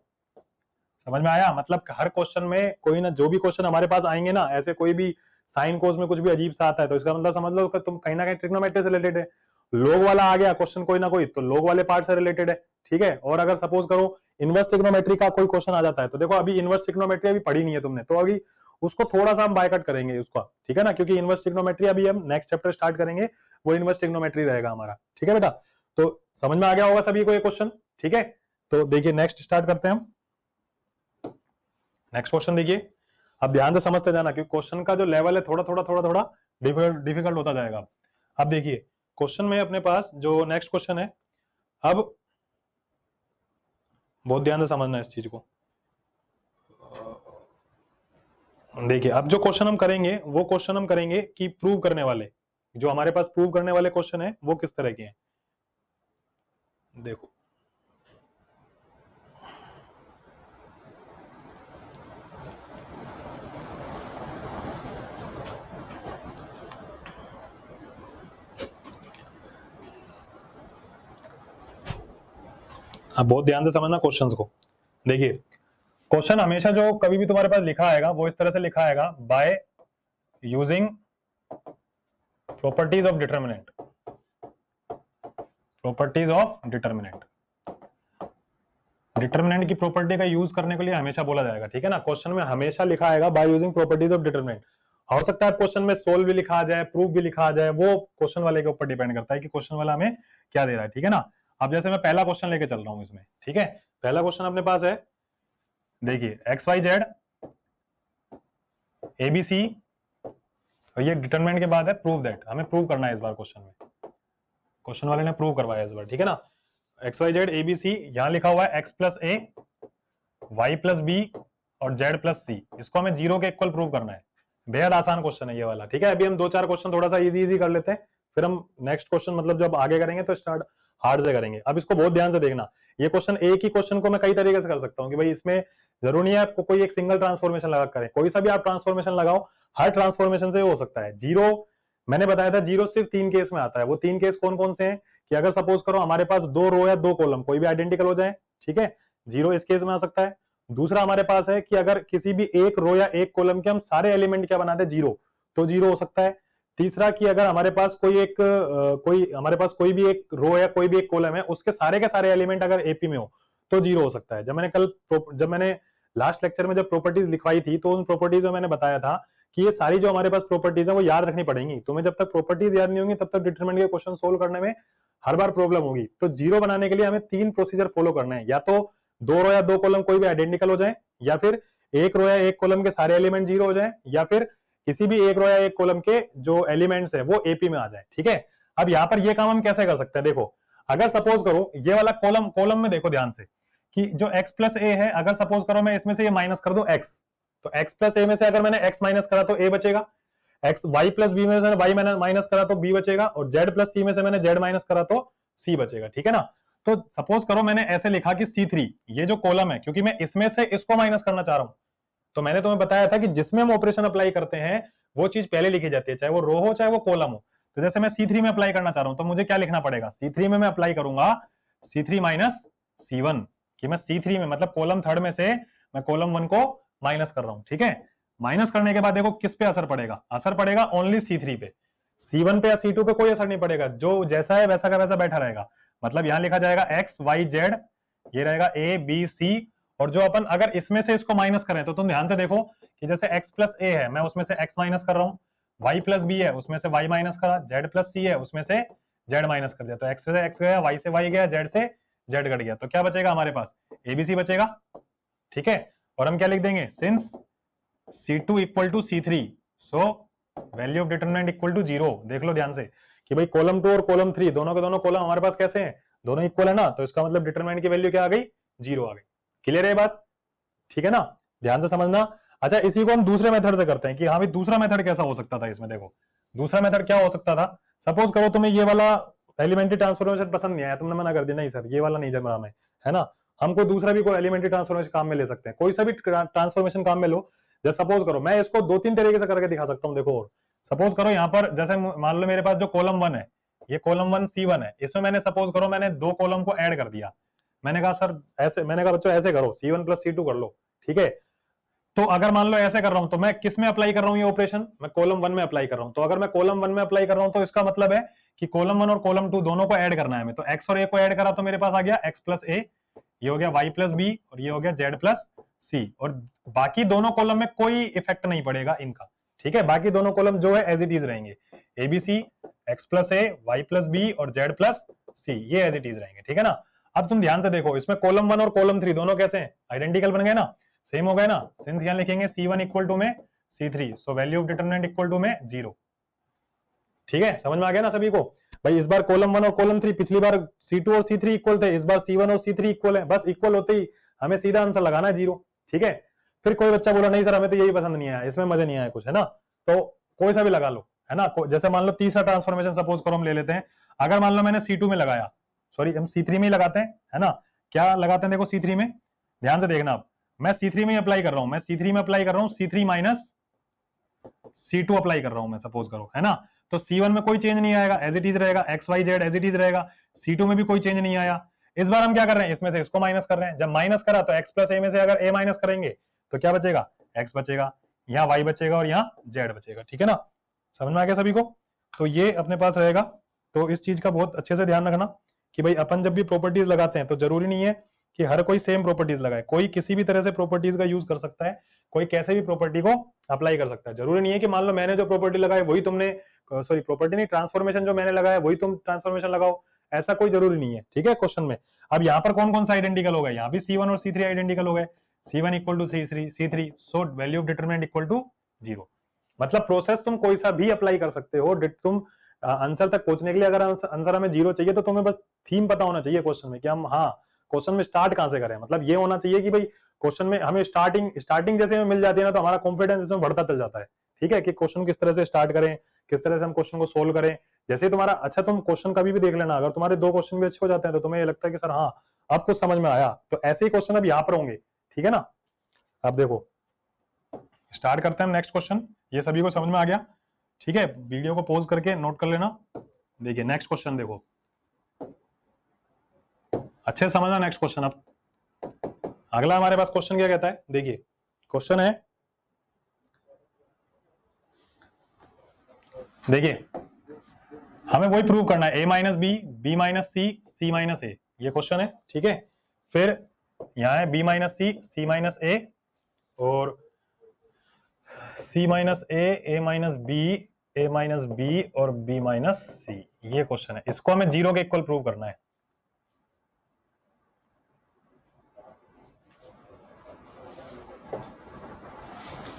Speaker 1: समझ में आया? मतलब हर क्वेश्चन में कोई ना, जो भी क्वेश्चन हमारे पास आएंगे ना, ऐसे कोई भी साइन कोस में कुछ भी अजीब सा आता है तो इसका मतलब समझ लो कि तुम कहीं ना कहीं ट्रिग्नोमेट्री से रिलेटेड है। लोग वाला आ गया क्वेश्चन कोई ना कोई, तो लोग वाले पार्ट से रिलेटेड है। ठीक है, और अगर सपोज करो इनवर्स ट्रिग्नोमेट्री का कोई क्वेश्चन आ जाता है तो देखो अभी इनवर्स ट्रिग्नोमेट्री अभी पढ़ी नहीं है तुमने, तो अभी उसको थोड़ा सा हम बायकट करेंगे उसका। ठीक है ना, क्योंकि इनवर्स ट्रिग्नोमेट्री अभी हम नेक्स्ट चैप्टर स्टार्ट करेंगे, वो इनवर्स ट्रिग्नोमेट्री रहेगा हमारा। ठीक है बेटा, तो समझ में आ गया होगा सभी को ये क्वेश्चन। ठीक है, तो देखिए नेक्स्ट स्टार्ट करते हैं हम। नेक्स्ट क्वेश्चन देखिए, अब ध्यान से समझते जाना क्योंकि क्वेश्चन का जो लेवल है थोड़ा डिफिकल्ट होता जाएगा। अब देखिए क्वेश्चन में अपने पास जो नेक्स्ट क्वेश्चन है, अब बहुत ध्यान से समझना है इस चीज को। देखिए अब जो क्वेश्चन हम करेंगे वो क्वेश्चन हम करेंगे कि प्रूव करने वाले, जो हमारे पास प्रूव करने वाले क्वेश्चन है वो किस तरह के हैं। देखो अब बहुत ध्यान से समझना क्वेश्चंस को। देखिए क्वेश्चन हमेशा जो कभी भी तुम्हारे पास लिखा आएगा वो इस तरह से लिखा आएगा, by using properties of determinant, properties of determinant. Determinant की प्रॉपर्टी का यूज करने के लिए हमेशा बोला जाएगा, ठीक है ना। क्वेश्चन में हमेशा लिखा आएगा by using properties of determinant. हो सकता है क्वेश्चन में सोल्व भी लिखा आ जाए, प्रूफ भी लिखा आ जाए, वो क्वेश्चन वाले के ऊपर डिपेंड करता है कि क्वेश्चन वाला हमें क्या दे रहा है, ठीक है ना। अब जैसे मैं पहला क्वेश्चन लेके चल रहा हूं इसमें, ठीक है। पहला क्वेश्चन अपने पास है, देखिए एक्स वाई जेड एबीसी, और ये डिटरमिनेंट के बाद है प्रूव दैट। हमें प्रूव करना है इस बार क्वेश्चन में, क्वेश्चन वाले ने प्रूव करवाया इस बार, ठीक है ना। एक्स वाई जेड एबीसी, यहां लिखा हुआ है एक्स प्लस ए, वाई प्लस बी और जेड प्लस सी। इसको हमें जीरो के इक्वल प्रूव करना है। बेहद आसान क्वेश्चन है ये वाला, ठीक है। अभी हम 2-4 क्वेश्चन थोड़ा सा इजी कर लेते हैं, फिर हम नेक्स्ट क्वेश्चन मतलब जब आगे करेंगे तो स्टार्ट हार्ड से करेंगे। अब इसको बहुत ध्यान से देखना। ये क्वेश्चन, एक ही क्वेश्चन को मैं कई तरीके से कर सकता हूँ कि भाई इसमें जरूरी नहीं है आपको कोई एक सिंगल ट्रांसफॉर्मेशन लगा करें, कोई सा भी आप ट्रांसफॉर्मेशन लगाओ, हर ट्रांसफॉर्मेशन से हो सकता है। जीरो मैंने बताया था, जीरो सिर्फ 3 केस में आता है। वो 3 केस कौन कौन से हैं कि अगर सपोज करो हमारे पास 2 रो या 2 कॉलम कोई भी आइडेंटिकल हो जाए, ठीक है, जीरो इस केस में आ सकता है। दूसरा हमारे पास है कि अगर किसी भी एक रो या एक कॉलम के हम सारे एलिमेंट क्या बना दे जीरो, तो जीरो हो सकता है। तीसरा कि अगर हमारे पास कोई भी एक रो या कोई भी एक कॉलम है, उसके सारे के सारे एलिमेंट अगर एपी में हो तो जीरो हो सकता है। जब मैंने लास्ट लेक्चर में जब प्रॉपर्टीज लिखवाई थी तो उन प्रॉपर्टीज में मैंने बताया था कि ये सारी जो हमारे पास प्रॉपर्टीज है वो याद रखनी पड़ेंगी। तुम्हें जब तक प्रॉपर्टीज याद नहीं होंगी तब तक डिटरमिनेंट के क्वेश्चन सोल्व करने में हर बार प्रॉब्लम होगी। तो जीरो बनाने के लिए हमें 3 प्रोसीजर फॉलो करने हैं, या तो 2 रो या 2 कॉलम कोई भी आइडेंटिकल हो जाए, या फिर एक रो या एक कॉलम के सारे एलिमेंट जीरो हो जाए, या फिर किसी भी एक रो या एक कॉलम के जो एलिमेंट्स है वो एपी में आ जाए, ठीक है। अब यहाँ पर ये काम हम कैसे कर सकते हैं, देखो अगर सपोज करो ये वाला कॉलम में देखो ध्यान से कि जो x प्लस ए है, अगर सपोज करो मैं इसमें से ये माइनस कर दूं x, तो x प्लस ए में से अगर मैंने x माइनस करा तो a बचेगा, x y प्लस बी में से y माइनस करा तो b बचेगा, और z प्लस सी में से मैंने z माइनस करा तो c बचेगा, ठीक है ना। तो सपोज करो मैंने ऐसे लिखा कि C3 ये जो कॉलम है, क्योंकि मैं इसमें से इसको माइनस करना चाह रहा हूं, तो मैंने तुम्हें बताया था कि जिसमें हम ऑपरेशन अप्लाई करते हैं वो चीज पहले लिखी जाती है, चाहे वो रो हो चाहे वो कॉलम हो। तो जैसे मैं C3 में अप्लाई करना चाह रहा हूं तो मुझे क्या लिखना पड़ेगा, C3 में मैं अप्लाई करूंगा C3 माइनस C1, कि मैं C3 में मतलब कॉलम थर्ड में से मैं कॉलम 1 को माइनस कर रहा हूं, ठीक है। माइनस करने के बाद देखो किस पे असर पड़ेगा, असर पड़ेगा ओनली C3 पे, C1 पे या C2 पे कोई असर नहीं पड़ेगा, जो जैसा है वैसा का वैसा बैठा रहेगा। मतलब यहां लिखा जाएगा x y z, ये रहेगा a b c, और जो अपन अगर इसमें से इसको माइनस करें तो तुम ध्यान से देखो कि जैसे x प्लस a है, मैं उसमें से x माइनस कर रहा हूँ, y प्लस b है उसमें से y माइनस करा, z प्लस c है उसमें से z माइनस कर दिया, तो x से x गया, y से y गया, z से z घट गया, तो क्या बचेगा हमारे पास, abc बचेगा, ठीक है। और हम क्या लिख देंगे, since C2 equal to C3 so value of determinant equal to 0। देख लो ध्यान से कि भाई कॉलम 2 और कॉलम 3 दोनों के दोनों कॉलम हमारे पास कैसे हैं, दोनों इक्वल है ना, तो इसका मतलब डिटरमिनेंट की वैल्यू क्या आ गई, 0 आ गई। क्लियर है बात, ठीक है ना, ध्यान से समझना। अच्छा इसी को हम दूसरे मेथड से करते हैं कि हाँ भाई दूसरा मेथड कैसा हो सकता था इसमें, देखो दूसरा मेथड क्या हो सकता था। सपोज करो तुम्हें ये वाला एलिमेंट्री ट्रांसफॉर्मेशन पसंद नहीं आया, तुमने मना कर दिया नहीं सर ये वाला नहीं जम रहा हमें, है ना, हम कोई दूसरा भी कोई एलिमेंट्री ट्रांसफॉर्मेशन काम में ले सकते हैं, कोई सा भी ट्रांसफॉर्मेशन काम में लो। जैसे सपोज करो मैं इसको 2-3 तरीके से करके दिखा सकता हूँ, देखो। और सपोज करो यहाँ पर जैसे मान लो मेरे पास जो कॉलम 1 है, ये कॉलम 1 C1 है, इसमें मैंने सपोज करो मैंने 2 कॉलम को ऐड कर दिया, मैंने कहा सर ऐसे, मैंने कहा बच्चों ऐसे करो C1 प्लस C2 कर लो, ठीक है। तो अगर मान लो ऐसे कर रहा हूं तो मैं किस में अप्लाई कर रहा हूं ये ऑपरेशन, मैं कॉलम 1 में अप्लाई कर रहा हूं। तो अगर मैं कॉलम 1 में अप्लाई कर रहा हूं तो इसका मतलब है कि कॉलम 1 और कॉलम 2 दोनों को ऐड करना है हमें। तो x और a को ऐड करा तो मेरे पास आ गया x प्लस a, ये हो गया y प्लस b, और ये हो गया z प्लस c, और बाकी दोनों कॉलम में कोई इफेक्ट नहीं पड़ेगा इनका, ठीक है। बाकी दोनों कॉलम जो है एज इट इज रहेंगे, abc x plus a y plus b और z प्लस c, ये एज इट इज रहेंगे, ठीक है ना। अब तुम ध्यान से देखो इसमें कॉलम 1 और कॉलम 3 दोनों कैसे हैं, आइडेंटिकल बन गए ना, सेम हो गए ना। सिंस यहां लिखेंगे C1 इक्वल टू में C3 so value of determinant equal to में 0, ठीक है, समझ में आ गया ना सभी को। भाई इस बार कॉलम 1 और कॉलम 3, पिछली बार C2 और C3 इक्वल थे, इस बार C1 और C3 इक्वल है, बस इक्वल होते ही हमें सीधा आंसर लगाना है 0, ठीक है। फिर कोई बच्चा बोला नहीं सर हमें तो यही पसंद नहीं आया, इसमें मजा नहीं आया कुछ, है ना, तो कोई सा भी लगा लो, है ना। जैसे मान लो तीसरा ट्रांसफॉर्मेशन सपोज करो हम ले लेते हैं, अगर मान लो मैंने C2 में लगाया, सॉरी हम C3 में ही लगाते हैं, है ना, क्या लगाते हैं देखो C3 में, ध्यान से देखना। आप मैं C3 में अप्लाई कर रहा हूं, मैं C3 में अप्लाई कर रहा हूं, C3 माइनस C2 अप्लाई कर रहा हूं मैं, सपोज करो, है ना। तो C1 में कोई चेंज नहीं आएगा, एज इट इज रहेगा, X Y Z as it is रहेगा, C2 में भी कोई चेंज नहीं आया, इस बार हम क्या कर रहे हैं, इसमें से इसको माइनस कर रहे हैं। जब माइनस करा तो x प्लस ए में से अगर a माइनस करेंगे तो क्या बचेगा, x बचेगा, यहाँ y बचेगा और यहाँ z बचेगा। ठीक है ना, समझ में आ गया सभी को। तो ये अपने पास रहेगा। तो इस चीज का बहुत अच्छे से ध्यान रखना कि भाई अपन जब भी प्रॉपर्टीज लगाते हैं तो जरूरी नहीं है कि हर कोई सेम प्रॉपर्टीज लगाए, कोई किसी भी तरह से प्रॉपर्टीज का यूज कर सकता है, कोई कैसे भी प्रॉपर्टी को अप्लाई कर सकता है। जरूरी नहीं है कि मान लो मैंने जो प्रॉपर्टी लगाई वही तुमने, सॉरी प्रॉपर्टी नहीं, ट्रांसफॉर्मेशन जो मैंने लगाया वही तुम ट्रांसफॉर्मेशन लगाओ, ऐसा कोई जरूरी नहीं है। ठीक है, क्वेश्चन में अब यहाँ पर कौन कौन सा आइडेंटिकल हो गया, यहाँ भी C1 और C3 आइडेंटिकल हो गए, C1 equal to C3, so value of determinant equal to 0। मतलब प्रोसेस तुम कोई सा भी अप्लाई कर सकते हो। तुम आंसर तक पहुंचने के लिए अगर आंसर हमें 0 चाहिए तो तुम्हें बस थीम पता होना चाहिए क्वेश्चन में कि हम, हाँ, क्वेश्चन में स्टार्ट कहां से करें। मतलब ये होना चाहिए कि भाई क्वेश्चन में हमें स्टार्टिंग जैसे मिल जाती है ना तो हमारा कॉन्फिडेंस इसमें बढ़ता चल जाता है। ठीक है, कि क्वेश्चन किस तरह से स्टार्ट करें, किस तरह से हम क्वेश्चन को सोल्व करें। जैसे तुम्हारा, अच्छा तुम क्वेश्चन कभी भी देख लेना, अगर तुम्हारे 2 क्वेश्चन भी अच्छे हो जाते हैं तो तुम्हें ये लगता है कि सर हाँ अब कुछ समझ में आया, तो ऐसे ही क्वेश्चन अब यहाँ पर होंगे। ठीक है ना, अब देखो स्टार्ट करते हैं नेक्स्ट क्वेश्चन। ये सभी को समझ में आ गया? ठीक है, वीडियो को पॉज करके नोट कर लेना। देखिए नेक्स्ट क्वेश्चन देखो, अच्छे से समझना नेक्स्ट क्वेश्चन। अब अगला हमारे पास क्वेश्चन क्या कहता है, देखिए क्वेश्चन है, देखिए हमें वही प्रूव करना है, a minus b, b minus C, C minus a, ये क्वेश्चन है। ठीक है, फिर यहाँ है b minus C, C minus a, और c minus A minus b, a minus B और b माइनस सी, ये क्वेश्चन है। इसको हमें 0 के इक्वल प्रूव करना है।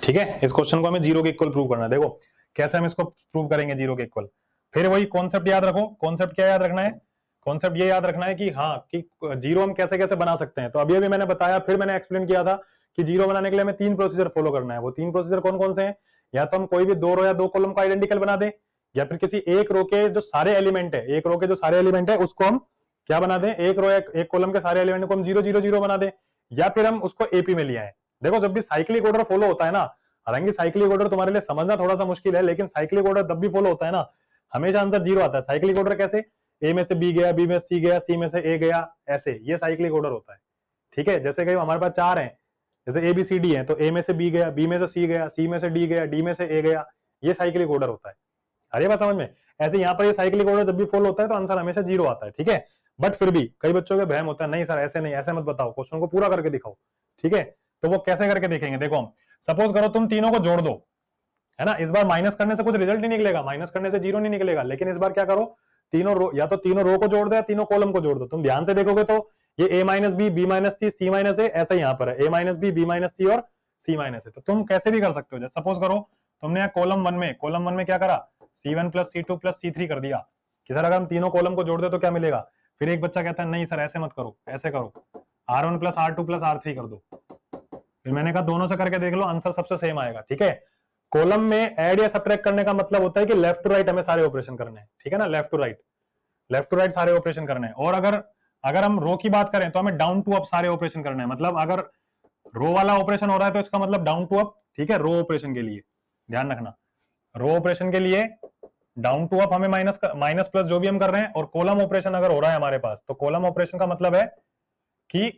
Speaker 1: ठीक है, इस क्वेश्चन को हमें 0 के इक्वल प्रूव करना है। देखो कैसे हम इसको प्रूव करेंगे 0 के इक्वल। फिर वही कॉन्सेप्ट याद रखो। कॉन्सेप्ट क्या याद रखना है, कॉन्सेप्ट ये याद रखना है कि हाँ कि 0 हम कैसे कैसे बना सकते हैं। तो अभी मैंने बताया, फिर मैंने एक्सप्लेन किया था कि 0 बनाने के लिए हमें 3 प्रोसीजर फॉलो करना है। वो 3 प्रोसीजर कौन कौन से हैं, या तो हम कोई भी 2 रो या 2 कॉलम का आइडेंटिकल बना दें, या फिर किसी एक रो के जो सारे एलिमेंट है, एक रो के जो सारे एलिमेंट है उसको हम क्या बना दें, एक रो एक कॉलम के सारे एलिमेंट को हम 0 0 0 बना दें, या फिर हम उसको एपी में ले आए। देखो जब भी साइक्लिक ऑर्डर फॉलो होता है ना, हालांकि साइक्लिक ऑर्डर तुम्हारे लिए समझना थोड़ा सा मुश्किल है, लेकिन साइक्लिक ऑर्डर तब भी फॉलो होता है ना, हमेशा आंसर 0 आता है। साइक्लिक ऑर्डर कैसे, ए में से बी गया, बी में सी गया, सी में से ए गया, ऐसे ये साइक्लिक ऑर्डर होता है। ठीक है, जैसे कहीं हमारे पास 4 हैं, जैसे ए बी सी डी है, तो ए में से बी गया, बी में से सी गया, सी में से डी गया, डी में से ए गया, ये साइक्लिक ऑर्डर होता है। अरे बात समझ में? ऐसे यहाँ पर ये साइक्लिक ऑर्डर जब भी फॉलो होता है तो आंसर हमेशा 0 आता है। ठीक है, बट फिर भी कई बच्चों के बहम होता है, नहीं सर ऐसे नहीं, ऐसे मत बताओ, क्वेश्चन को पूरा करके दिखाओ। ठीक है, तो वो कैसे करके देखेंगे, देखो हम सपोज करो तुम तीनों को जोड़ दो, है ना, इस बार माइनस करने से कुछ रिजल्ट नहीं निकलेगा, माइनस करने से 0 नहीं निकलेगा, लेकिन इस बार क्या करो, तीनों रो, या तो तीनों रो को जोड़ दो या तीनों कॉलम को जोड़ दो। तुम ध्यान से देखोगे तो ये a minus b, b minus C, C minus a, ऐसा यहाँ पर है a minus b, b minus c और सी माइनस ए। तो तुम कैसे भी कर सकते हो। जैसे सपोज करो तुमने यहाँ कॉलम वन में क्या करा, C1 plus C2 plus C3 कर दिया कि सर अगर हम तीनों कॉलम को जोड़ दे तो क्या मिलेगा। फिर एक बच्चा कहता है नहीं सर ऐसे मत करो, ऐसे करो, R1 plus R2 plus R3 कर दो। फिर मैंने कहा दोनों से करके देख लो, आंसर सबसे सेम आएगा। ठीक है, कॉलम में ऐड या सब्ट्रैक्ट करने का मतलब होता है कि लेफ्ट टू राइट हमें सारे ऑपरेशन करने हैं। ठीक है ना, लेफ्ट टू राइट सारे ऑपरेशन करने हैं। और अगर हम रो की बात करें तो हमें डाउन टू अप सारे ऑपरेशन करने हैं। मतलब अगर रो वाला ऑपरेशन हो रहा है तो इसका मतलब डाउन टू अप। ठीक है, रो ऑपरेशन के लिए ध्यान रखना, रो ऑपरेशन के लिए डाउन टू अप हमें माइनस प्लस जो भी हम कर रहे हैं। और कॉलम ऑपरेशन अगर हो रहा है हमारे पास तो कॉलम ऑपरेशन का मतलब है कि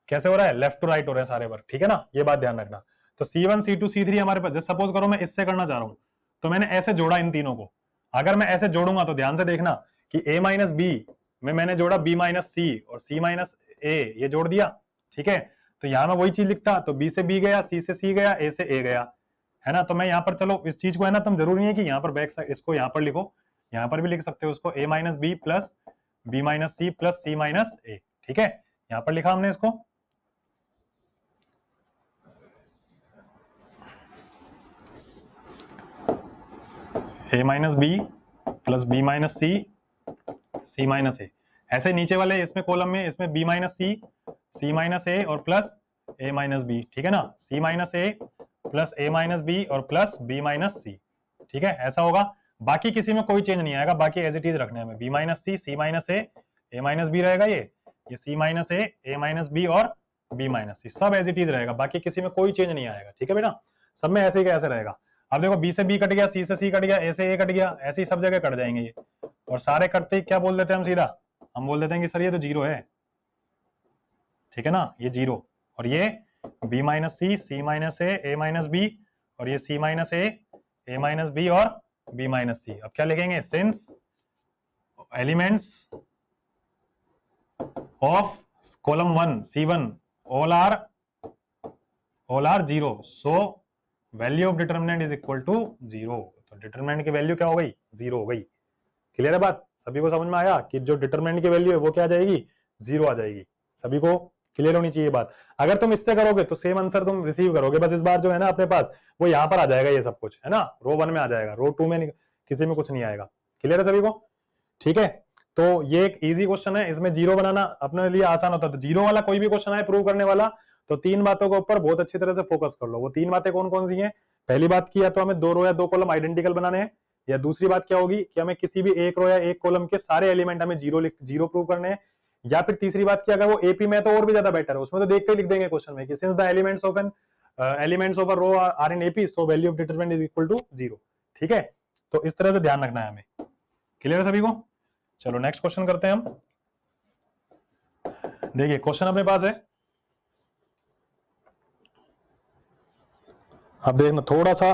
Speaker 1: कैसे हो रहा है, लेफ्ट टू राइट हो रहे हैं सारे वर्क। ठीक है ना, ये बात ध्यान रखना। तो C1 C2 C3 हमारे पास, जैसे सपोज करो मैं इससे करना चाह रहा हूं तो मैंने ऐसे जोड़ा इन तीनों को। अगर मैं ऐसे जोड़ूंगा तो ध्यान से देखना कि a माइनस बी में मैंने जोड़ा b माइनस सी और c माइनस ए, ये जोड़ दिया। ठीक है, तो यहां मैं वही चीज लिखता, तो b से b गया, c से c गया, a से a गया, है ना। तो मैं यहाँ पर, चलो इस चीज को है ना, तुम जरूरी है कि यहाँ पर बैक साइड इसको यहाँ पर लिखो, यहाँ पर भी लिख सकते हो उसको, a minus b plus b minus c plus c minus a. ठीक है, यहाँ पर लिखा हमने इसको। a minus b plus b minus C, C minus a. ऐसे नीचे वाले इसमें कॉलम में, इसमें b minus C, C minus a और प्लस a माइनस बी। ठीक है ना, c minus a plus a minus B और प्लस b माइनस सी। ठीक है, ऐसा होगा। बाकी किसी में कोई चेंज नहीं आएगा, बाकी एज इट इज रखने हैं हमें, b minus C, C minus A, a minus B रहेगा, ये c minus A, a minus B और b माइनस सी, सब एज इट इज रहेगा, बाकी किसी में कोई चेंज नहीं आएगा। ठीक है बेटा, सब में ऐसे ही कैसे रहेगा। अब देखो b से b कट गया, c से c कट गया, a से a कट गया, ऐसे ही सब जगह कट जाएंगे ये, और सारे कटते ही क्या बोल देते हैं हम सीधा, हम बोल देते हैं कि सर ये तो जीरो है, ठीक है ना, ये जीरो, और ये b माइनस सी माइनस ए माइनस बी, और ये c माइनस ए माइनस बी और b माइनस सी। अब क्या लिखेंगे, since elements of column 1 C1 all are zero, so value of determinant is equal to zero. तो डिटरमिनेंट की वैल्यू क्या हो गई, जीरो हो गई। क्लियर है बात, सभी को समझ में आया कि जो डिटरमिनेंट की वैल्यू है वो क्या आ जाएगी, जीरो आ जाएगी। सभी को क्लियर होनी चाहिए बात। अगर तुम इससे करोगे तो सेम आंसर तुम रिसीव करोगे, बस इस बार जो है ना अपने पास वो यहाँ पर आ जाएगा, ये सब कुछ है ना, रो 1 में आ जाएगा, रो 2 में किसी में कुछ नहीं आएगा। क्लियर है सभी को, ठीक है। तो ये एक इजी क्वेश्चन है, इसमें जीरो बनाना अपने लिए आसान होता है। तो जीरो वाला कोई भी क्वेश्चन आए प्रूव करने वाला, तो तीन बातों के ऊपर बहुत अच्छी तरह से फोकस कर लो। वो तीन बातें कौन कौन सी हैं, पहली बात की, या तो हमें दो रो या दो कॉलम आइडेंटिकल बनाने हैं, या दूसरी बात क्या होगी कि हमें किसी भी एक रो या एक कॉलम के सारे एलिमेंट हमें जीरो प्रूव करने हैं, या फिर तीसरी बात की अगर वो एपी में है तो और भी ज्यादा बेटर है, उसमें तो देखते ही लिख देंगे क्वेश्चन में कि since the elements of a row are in AP so value of determinant is equal to zero. ठीक है, तो इस तरह से ध्यान रखना है हमें। क्लियर है सभी को, चलो नेक्स्ट क्वेश्चन करते हैं हम। देखिए क्वेश्चन अपने पास है, अब देखना थोड़ा सा,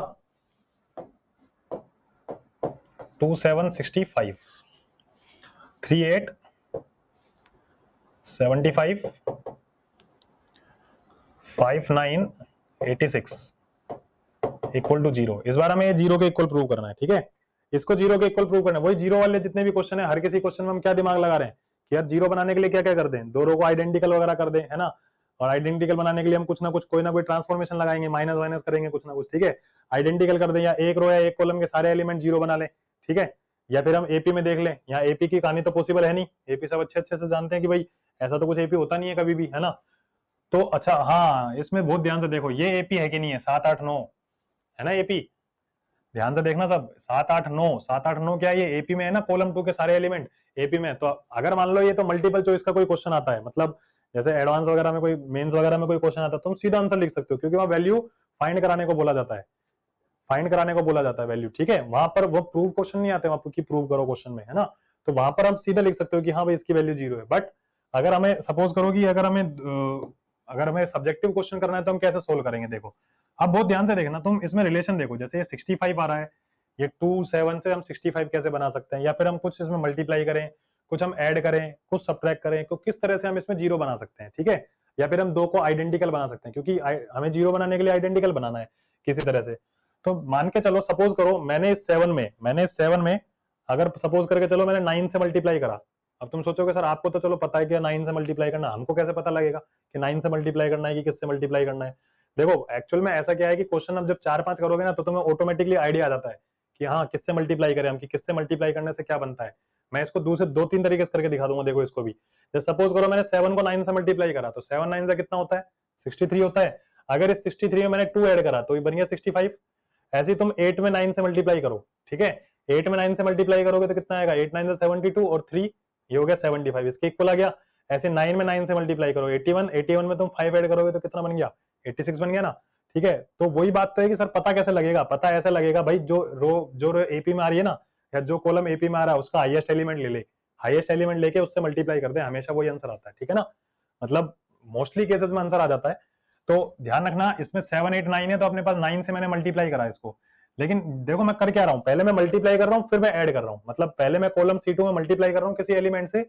Speaker 1: 2765 38 75 59 86 इक्वल टू जीरो। इस बार हमें जीरो के इक्वल प्रूव करना है, ठीक है, इसको जीरो के इक्वल प्रूव करना है। वही जीरो वाले जितने भी क्वेश्चन है, हर किसी क्वेश्चन में हम क्या दिमाग लगा रहे हैं कि यार जीरो बनाने के लिए क्या क्या कर दें, दो रो को आइडेंटिकल वगैरह कर दें, है ना, और आइडेंटिकल बनाने के लिए हम कुछ ना कुछ कोई ना कोई ट्रांसफॉर्मेशन लगाएंगे, माइनस वाइनस करेंगे कुछ ना कुछ, ठीक है, आइडेंटिकल कर दें, या एक रो या एक कॉलम के सारे एलिमेंट जीरो बना लें, ठीक है, या फिर हम एपी में देख लें। यहाँ एपी की कहानी तो पॉसिबल है नहीं, एपी सब अच्छे अच्छे से जानते हैं कि भाई ऐसा तो कुछ एपी होता नहीं है कभी भी, है ना। तो अच्छा हाँ, इसमें बहुत ध्यान से देखो ये एपी है कि नहीं है, 7 8 9 है ना एपी, ध्यान से देखना सब, 7 8 9 7 8 9 क्या है, ये एपी में है ना, कॉलम 2 के सारे एलिमेंट एपी में। तो अगर मान लो ये तो मल्टीपल चॉइस का कोई क्वेश्चन आता है, मतलब जैसे एडवांस वगैरह में कोई मेंस वगैरह में कोई क्वेश्चन आता है, तुम सीधा आंसर लिख सकते हो, क्योंकि वहां वैल्यू फाइंड कराने को बोला जाता है, फाइंड कराने को बोला जाता है वैल्यू, ठीक है, वहां पर वो प्रूव क्वेश्चन नहीं आते वहां की प्रूव करो क्वेश्चन में, है ना। तो वहां पर आप सीधा लिख सकते हो कि हाँ भाई इसकी वैल्यू जीरो है। बट अगर हमें सपोज करो कि अगर हमें सब्जेक्टिव क्वेश्चन करना है तो हम कैसे सोल्व करेंगे, देखो अब बहुत ध्यान से देखना, तुम इसमें रिलेशन देखो, जैसे ये 65 आ रहा है, ये 2 7 से हम 65 कैसे बना सकते हैं, या फिर हम कुछ इसमें मल्टीप्लाई करें, कुछ हम ऐड करें, कुछ सब्ट्रैक्ट करें, तो किस तरह से हम इसमें जीरो बना सकते हैं, ठीक है, या फिर हम दो को आइडेंटिकल बना सकते हैं, क्योंकि हमें जीरो बनाने के लिए आइडेंटिकल बनाना है किसी तरह से। तो मान के चलो, सपोज करो मैंने इस सेवन में अगर सपोज करके चलो मैंने 9 से मल्टीप्लाई करा। अब तुम सोचोगे सर आपको तो चलो पता है कि 9 से मल्टीप्लाई करना, हमको कैसे पता लगेगा कि 9 से मल्टीप्लाई करना है कि किससे मल्टीप्लाई करना है। देखो एक्चुअल में ऐसा क्या है कि क्वेश्चन अब जब 4 5 करोगे ना तो तुम्हें ऑटोमेटिकली आइडिया आ जाता है कि हाँ किससे मल्टीप्लाई करें हम, कि किससे मल्टीप्लाई करने से क्या बनता है। मैं इसको दूसरे 2 3 तरीके से करके दिखा दूंगा, देखो इसको भी। जैसे सपोज करो मैंने 7 को 9 से मल्टीप्लाई करा, तो 7 9 से कितना होता है, 63 होता है। अगर इस 63 में मैंने 2 ऐड करा तो ये बन गया 65। ऐसे ही तुम 8 में 9 से मल्टीप्लाई करो, ठीक है, 8 में 9 से मल्टीप्लाई करोगे तो कितना आएगा, 8 9 से 72 और 3 ये हो गया 75, इसके इक्वल आ गया। ऐसे 9 में 9 से मल्टीप्लाई करो 81 में तुम 5 ऐड करोगे तो कितना बन गया, 86 बन गया ना, ठीक है। तो वही बात तो है कि सर पता कैसे लगेगा, पता ऐसे लगेगा भाई जो रो एपी में आ रही है ना, या जो कॉलम एपी में आ रहा है उसका हाईएस्ट एलिमेंट ले ले, हाईएस्ट एलिमेंट लेके उससे मल्टीप्लाई कर दे, हमेशा वही आंसर आता है, ठीक है ना, मतलब मोस्टली केसेस में आंसर आ जाता है। तो ध्यान रखना इसमें 7 8 9 है, तो अपने पास 9 से मैंने मल्टीप्लाई करा इसको, लेकिन देखो मैं कर क्या रहा हूं, पहले मैं मल्टीप्लाई कर रहा हूं फिर मैं ऐड कर रहा हूं, मतलब पहले मैं कॉलम C2 में मल्टीप्लाई कर रहा हूं किसी एलिमेंट से,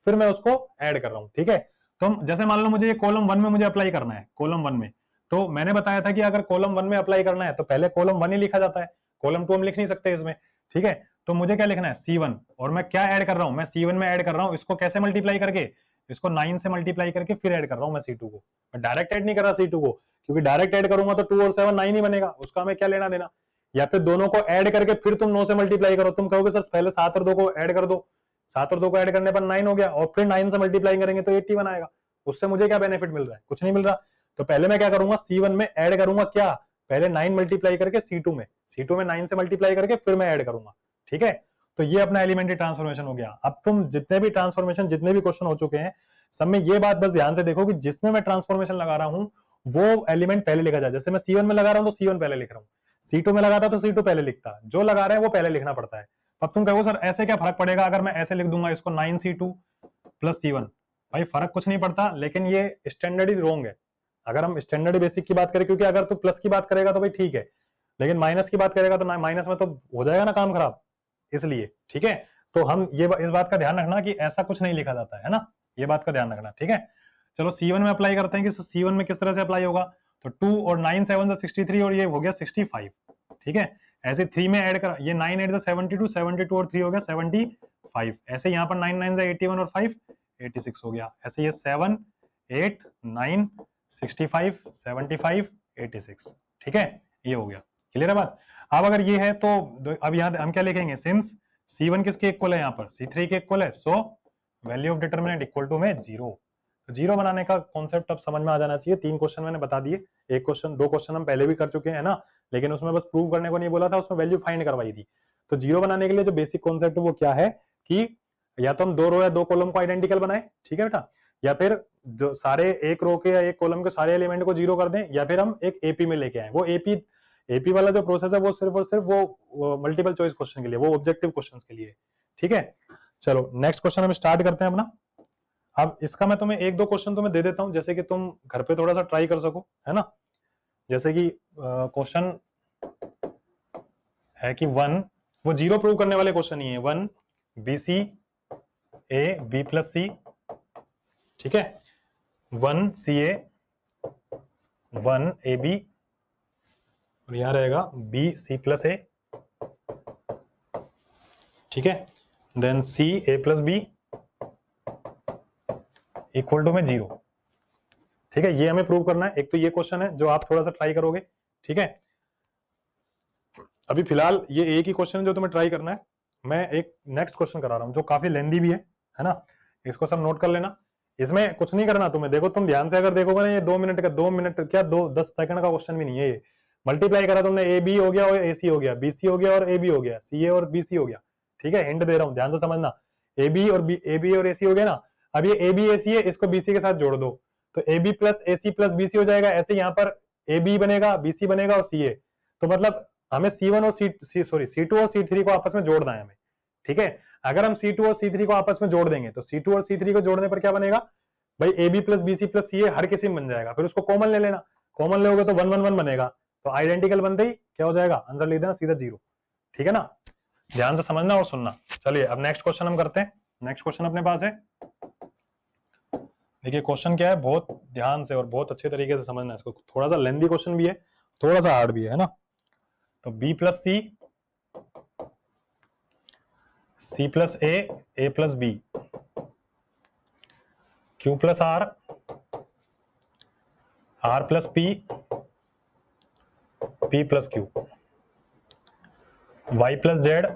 Speaker 1: फिर मैं उसको ऐड कर रहा हूं, ठीक है। तो जैसे मान लो मुझे ये कॉलम 1 में मुझे अप्लाई करना है, कॉलम 1 में, तो मैंने बताया था कि अगर कॉलम 1 में अप्लाई करना है तो पहले कॉलम 1 ही लिखा जाता है, कॉलम 2 हम लिख नहीं सकते इसमें, ठीक है। तो मुझे क्या लिखना है, C1, और मैं क्या ऐड कर रहा हूं, मैं C1 में ऐड कर रहा हूं, इसको कैसे मल्टीप्लाई करके, इसको 9 से मल्टीप्लाई करके फिर ऐड कर रहा हूं मैं C2 को, मैं डायरेक्ट ऐड नहीं कर रहा C2 को, क्योंकि डायरेक्ट ऐड करूंगा तो 2 और 7 9 ही बनेगा, उसका हमें क्या लेना देना। या फिर दोनों को ऐड करके फिर तुम 9 से मल्टीप्लाई करो, तुम कहोगे सर पहले 7 और 2 को ऐड कर दो, 7 और 2 को ऐड करने पर 9 हो गया, और फिर 9 से मल्टीप्लाई करेंगे तो 81 आएगा, उससे मुझे क्या बेनिफिट मिल रहा है, कुछ नहीं मिल रहा। तो पहले मैं क्या करूंगा, C1 में ऐड करूंगा क्या, पहले 9 मल्टीप्लाई करके C2 में 9 से मल्टीप्लाई करके फिर मैं ऐड करूंगा, ठीक है। तो ये अपना एलिमेंट्री ट्रांसफॉर्मेशन हो गया। अब तुम जितने भी ट्रांसफॉर्मेशन, जितने भी क्वेश्चन हो चुके हैं, सब में ये बात बस ध्यान से देखो कि जिसमें मैं ट्रांसफॉर्मेशन लगा रहा हूं वो एलिमेंट पहले लिखा जाए। जैसे मैं C1 में लगा रहा हूं तो C1 पहले लिख रहा हूं, C2 में लगाता तो C2 पहले लिखता, जो लगा रहे हैं वो पहले लिखना पड़ता है। अब तुम कहो सर ऐसे क्या फर्क पड़ेगा अगर मैं ऐसे लिख दूंगा इसको 9C2, प्लस C1। भाई फर्क कुछ नहीं पड़ता, लेकिन ये स्टैंडर्ड ही रॉन्ग है। अगर हम स्टैंडर्ड बेसिक की बात करें, क्योंकि अगर तू प्लस की बात करेगा तो भाई ठीक है, लेकिन माइनस की बात करेगा तो माइनस में तो हो जाएगा ना काम खराब, इसलिए ठीक है। तो हम ये इस बात का ध्यान रखना कि ऐसा कुछ नहीं लिखा जाता है ना, ये बात का ध्यान रखना, ठीक है। चलो C1 में अप्लाई करते हैं कि C1 में किस तरह से अप्लाई होगा। तो 2 और 9 7 63 और ये हो गया 65, ठीक है। ऐसे 3 में ऐड कर, ये 9 8 72, 72 और 3 हो गया 75। ऐसे यहाँ पर 9 9 81 और 5 86 हो गया। ऐसे ये 7 8 9 65 75 86, ठीक है, ये हो गया। क्लियर है बात। अब अगर ये है तो अब यहाँ हम क्या लिखेंगे, सिंस C1 किसके इक्वल है, यहाँ पर C3 के इक्वल है, so value of determinant equal to में 0। तो 0 बनाने का कॉन्सेप्ट अब समझ में आ जाना चाहिए। 3 क्वेश्चन मैंने बता दिए, एक क्वेश्चन 2 क्वेश्चन हम पहले भी कर चुके हैं ना, लेकिन उसमें बस प्रूव करने को नहीं बोला था, उसमें वैल्यू फाइंड करवाई थी। तो 0 बनाने के लिए जो बेसिक कॉन्सेप्ट है वो क्या है कि या तो हम 2 रो या 2 कॉलम को आइडेंटिकल बनाए, ठीक है बेटा, या फिर जो सारे एक रो के या एक कॉलम के सारे एलिमेंट को 0 कर दें, या फिर हम एक एपी में लेके आए। वो एपी वाला जो प्रोसेस है वो सिर्फ और सिर्फ वो मल्टीपल चॉइस क्वेश्चन के लिए, वो ऑब्जेक्टिव क्वेश्चंस के लिए, ठीक है। चलो नेक्स्ट क्वेश्चन हम स्टार्ट करते हैं अपना। अब इसका मैं तुम्हें 1-2 क्वेश्चन तुम्हें दे देता हूं, जैसे कि तुम घर पे थोड़ा सा ट्राई कर सको, है ना। जैसे कि क्वेश्चन है कि 1, वो 0 प्रूव करने वाले क्वेश्चन ही है, 1 BC A B plus C, ठीक है, 1 CA 1 AB, और यहां रहेगा B C प्लस A, ठीक है, then C A plus B equal to में 0, ठीक है। ये हमें प्रूव करना है। एक तो ये क्वेश्चन है जो आप थोड़ा सा ट्राई करोगे, ठीक है। अभी फिलहाल ये एक ही क्वेश्चन है जो तुम्हें ट्राई करना है। मैं एक नेक्स्ट क्वेश्चन करा रहा हूं जो काफी लेंदी भी है ना, इसको सब नोट कर लेना। इसमें कुछ नहीं करना तुम्हें, देखो तुम ध्यान से अगर देखोगे ना, ये 2 मिनट का, 2 मिनट क्या 10 सेकंड का क्वेश्चन भी नहीं है ये। मल्टीप्लाई करा तुमने, ए बी हो गया और ए सी हो गया, बी सी हो गया और ए बी हो गया, सी ए और बी सी हो गया, ठीक है। हिंट दे रहा हूँ, ध्यान से समझना। ए बी और ए सी हो गया ना, अब ये ए बी ए सी है, इसको बी सी के साथ जोड़ दो तो A B plus A C plus B C हो जाएगा। ऐसे यहाँ पर ए बी बनेगा, बी सी बनेगा और सी ए। तो मतलब हमें C1 और C2 और C3 को आपस में जोड़ना है हमें, ठीक है। अगर हम C2 और C3 को आपस में जोड़ देंगे तो C2 और C3 को जोड़ने पर क्या बनेगा भाई, a B plus B c plus c a हर किसी में बन जाएगा। फिर उसको कॉमन ले लेना, कॉमन लोगे तो 1 1 1 बनेगा, तो आइडेंटिकल बनते ही क्या हो जाएगा, आंसर लिख देना सीधा 0, ठीक है ना। ध्यान से समझना और सुनना। चलिए अब नेक्स्ट क्वेश्चन हम करते हैं। नेक्स्ट क्वेश्चन अपने पास है, देखिए क्वेश्चन क्या है, बहुत ध्यान से और बहुत अच्छे तरीके से समझना है इसको। थोड़ा सा लेंदी क्वेश्चन भी है, थोड़ा सा हार्ड भी है ना। तो B plus C, C plus A plus B, Q plus R, R plus P, P plus Q, Y plus Z,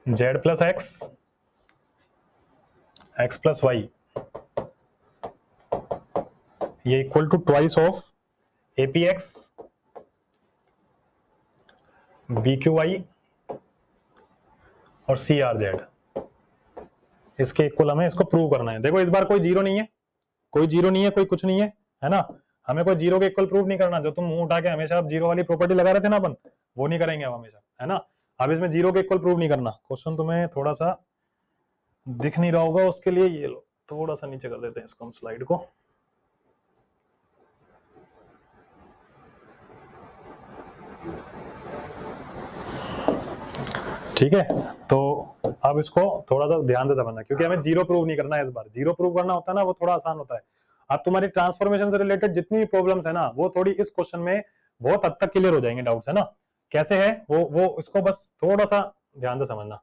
Speaker 1: Z plus X, X plus Y, ये equal to twice of APX, BQY और CRZ। इसके equal हमें इसको prove करना है। देखो इस बार कोई 0 नहीं है, कोई 0 नहीं है, कोई कुछ नहीं है ना। हमें कोई 0 के इक्वल प्रूव नहीं करना। जो तुम मुंह उठा के हमेशा अब 0 वाली प्रॉपर्टी लगा रहे थे ना अपन, वो नहीं करेंगे अब हमेशा, है ना। अब इसमें 0 के इक्वल प्रूव नहीं करना। क्वेश्चन तुम्हें थोड़ा सा दिख नहीं रहा होगा, उसके लिए ये लो, थोड़ा सा नीचे कर देते हैं इसको हम स्लाइड को। ठीक है, तो अब इसको थोड़ा सा ध्यान से समझना, क्योंकि हमें 0 प्रूव नहीं करना है इस बार। 0 प्रूव करना होता है ना, वो थोड़ा आसान होता है। अब तुम्हारी ट्रांसफॉर्मेशन से रिलेटेड जितनी भी प्रॉब्लम्स है ना, वो थोड़ी इस क्वेश्चन में बहुत हद तक क्लियर हो जाएंगे, डाउट्स है ना। कैसे है वो इसको बस थोड़ा सा ध्यान से समझना।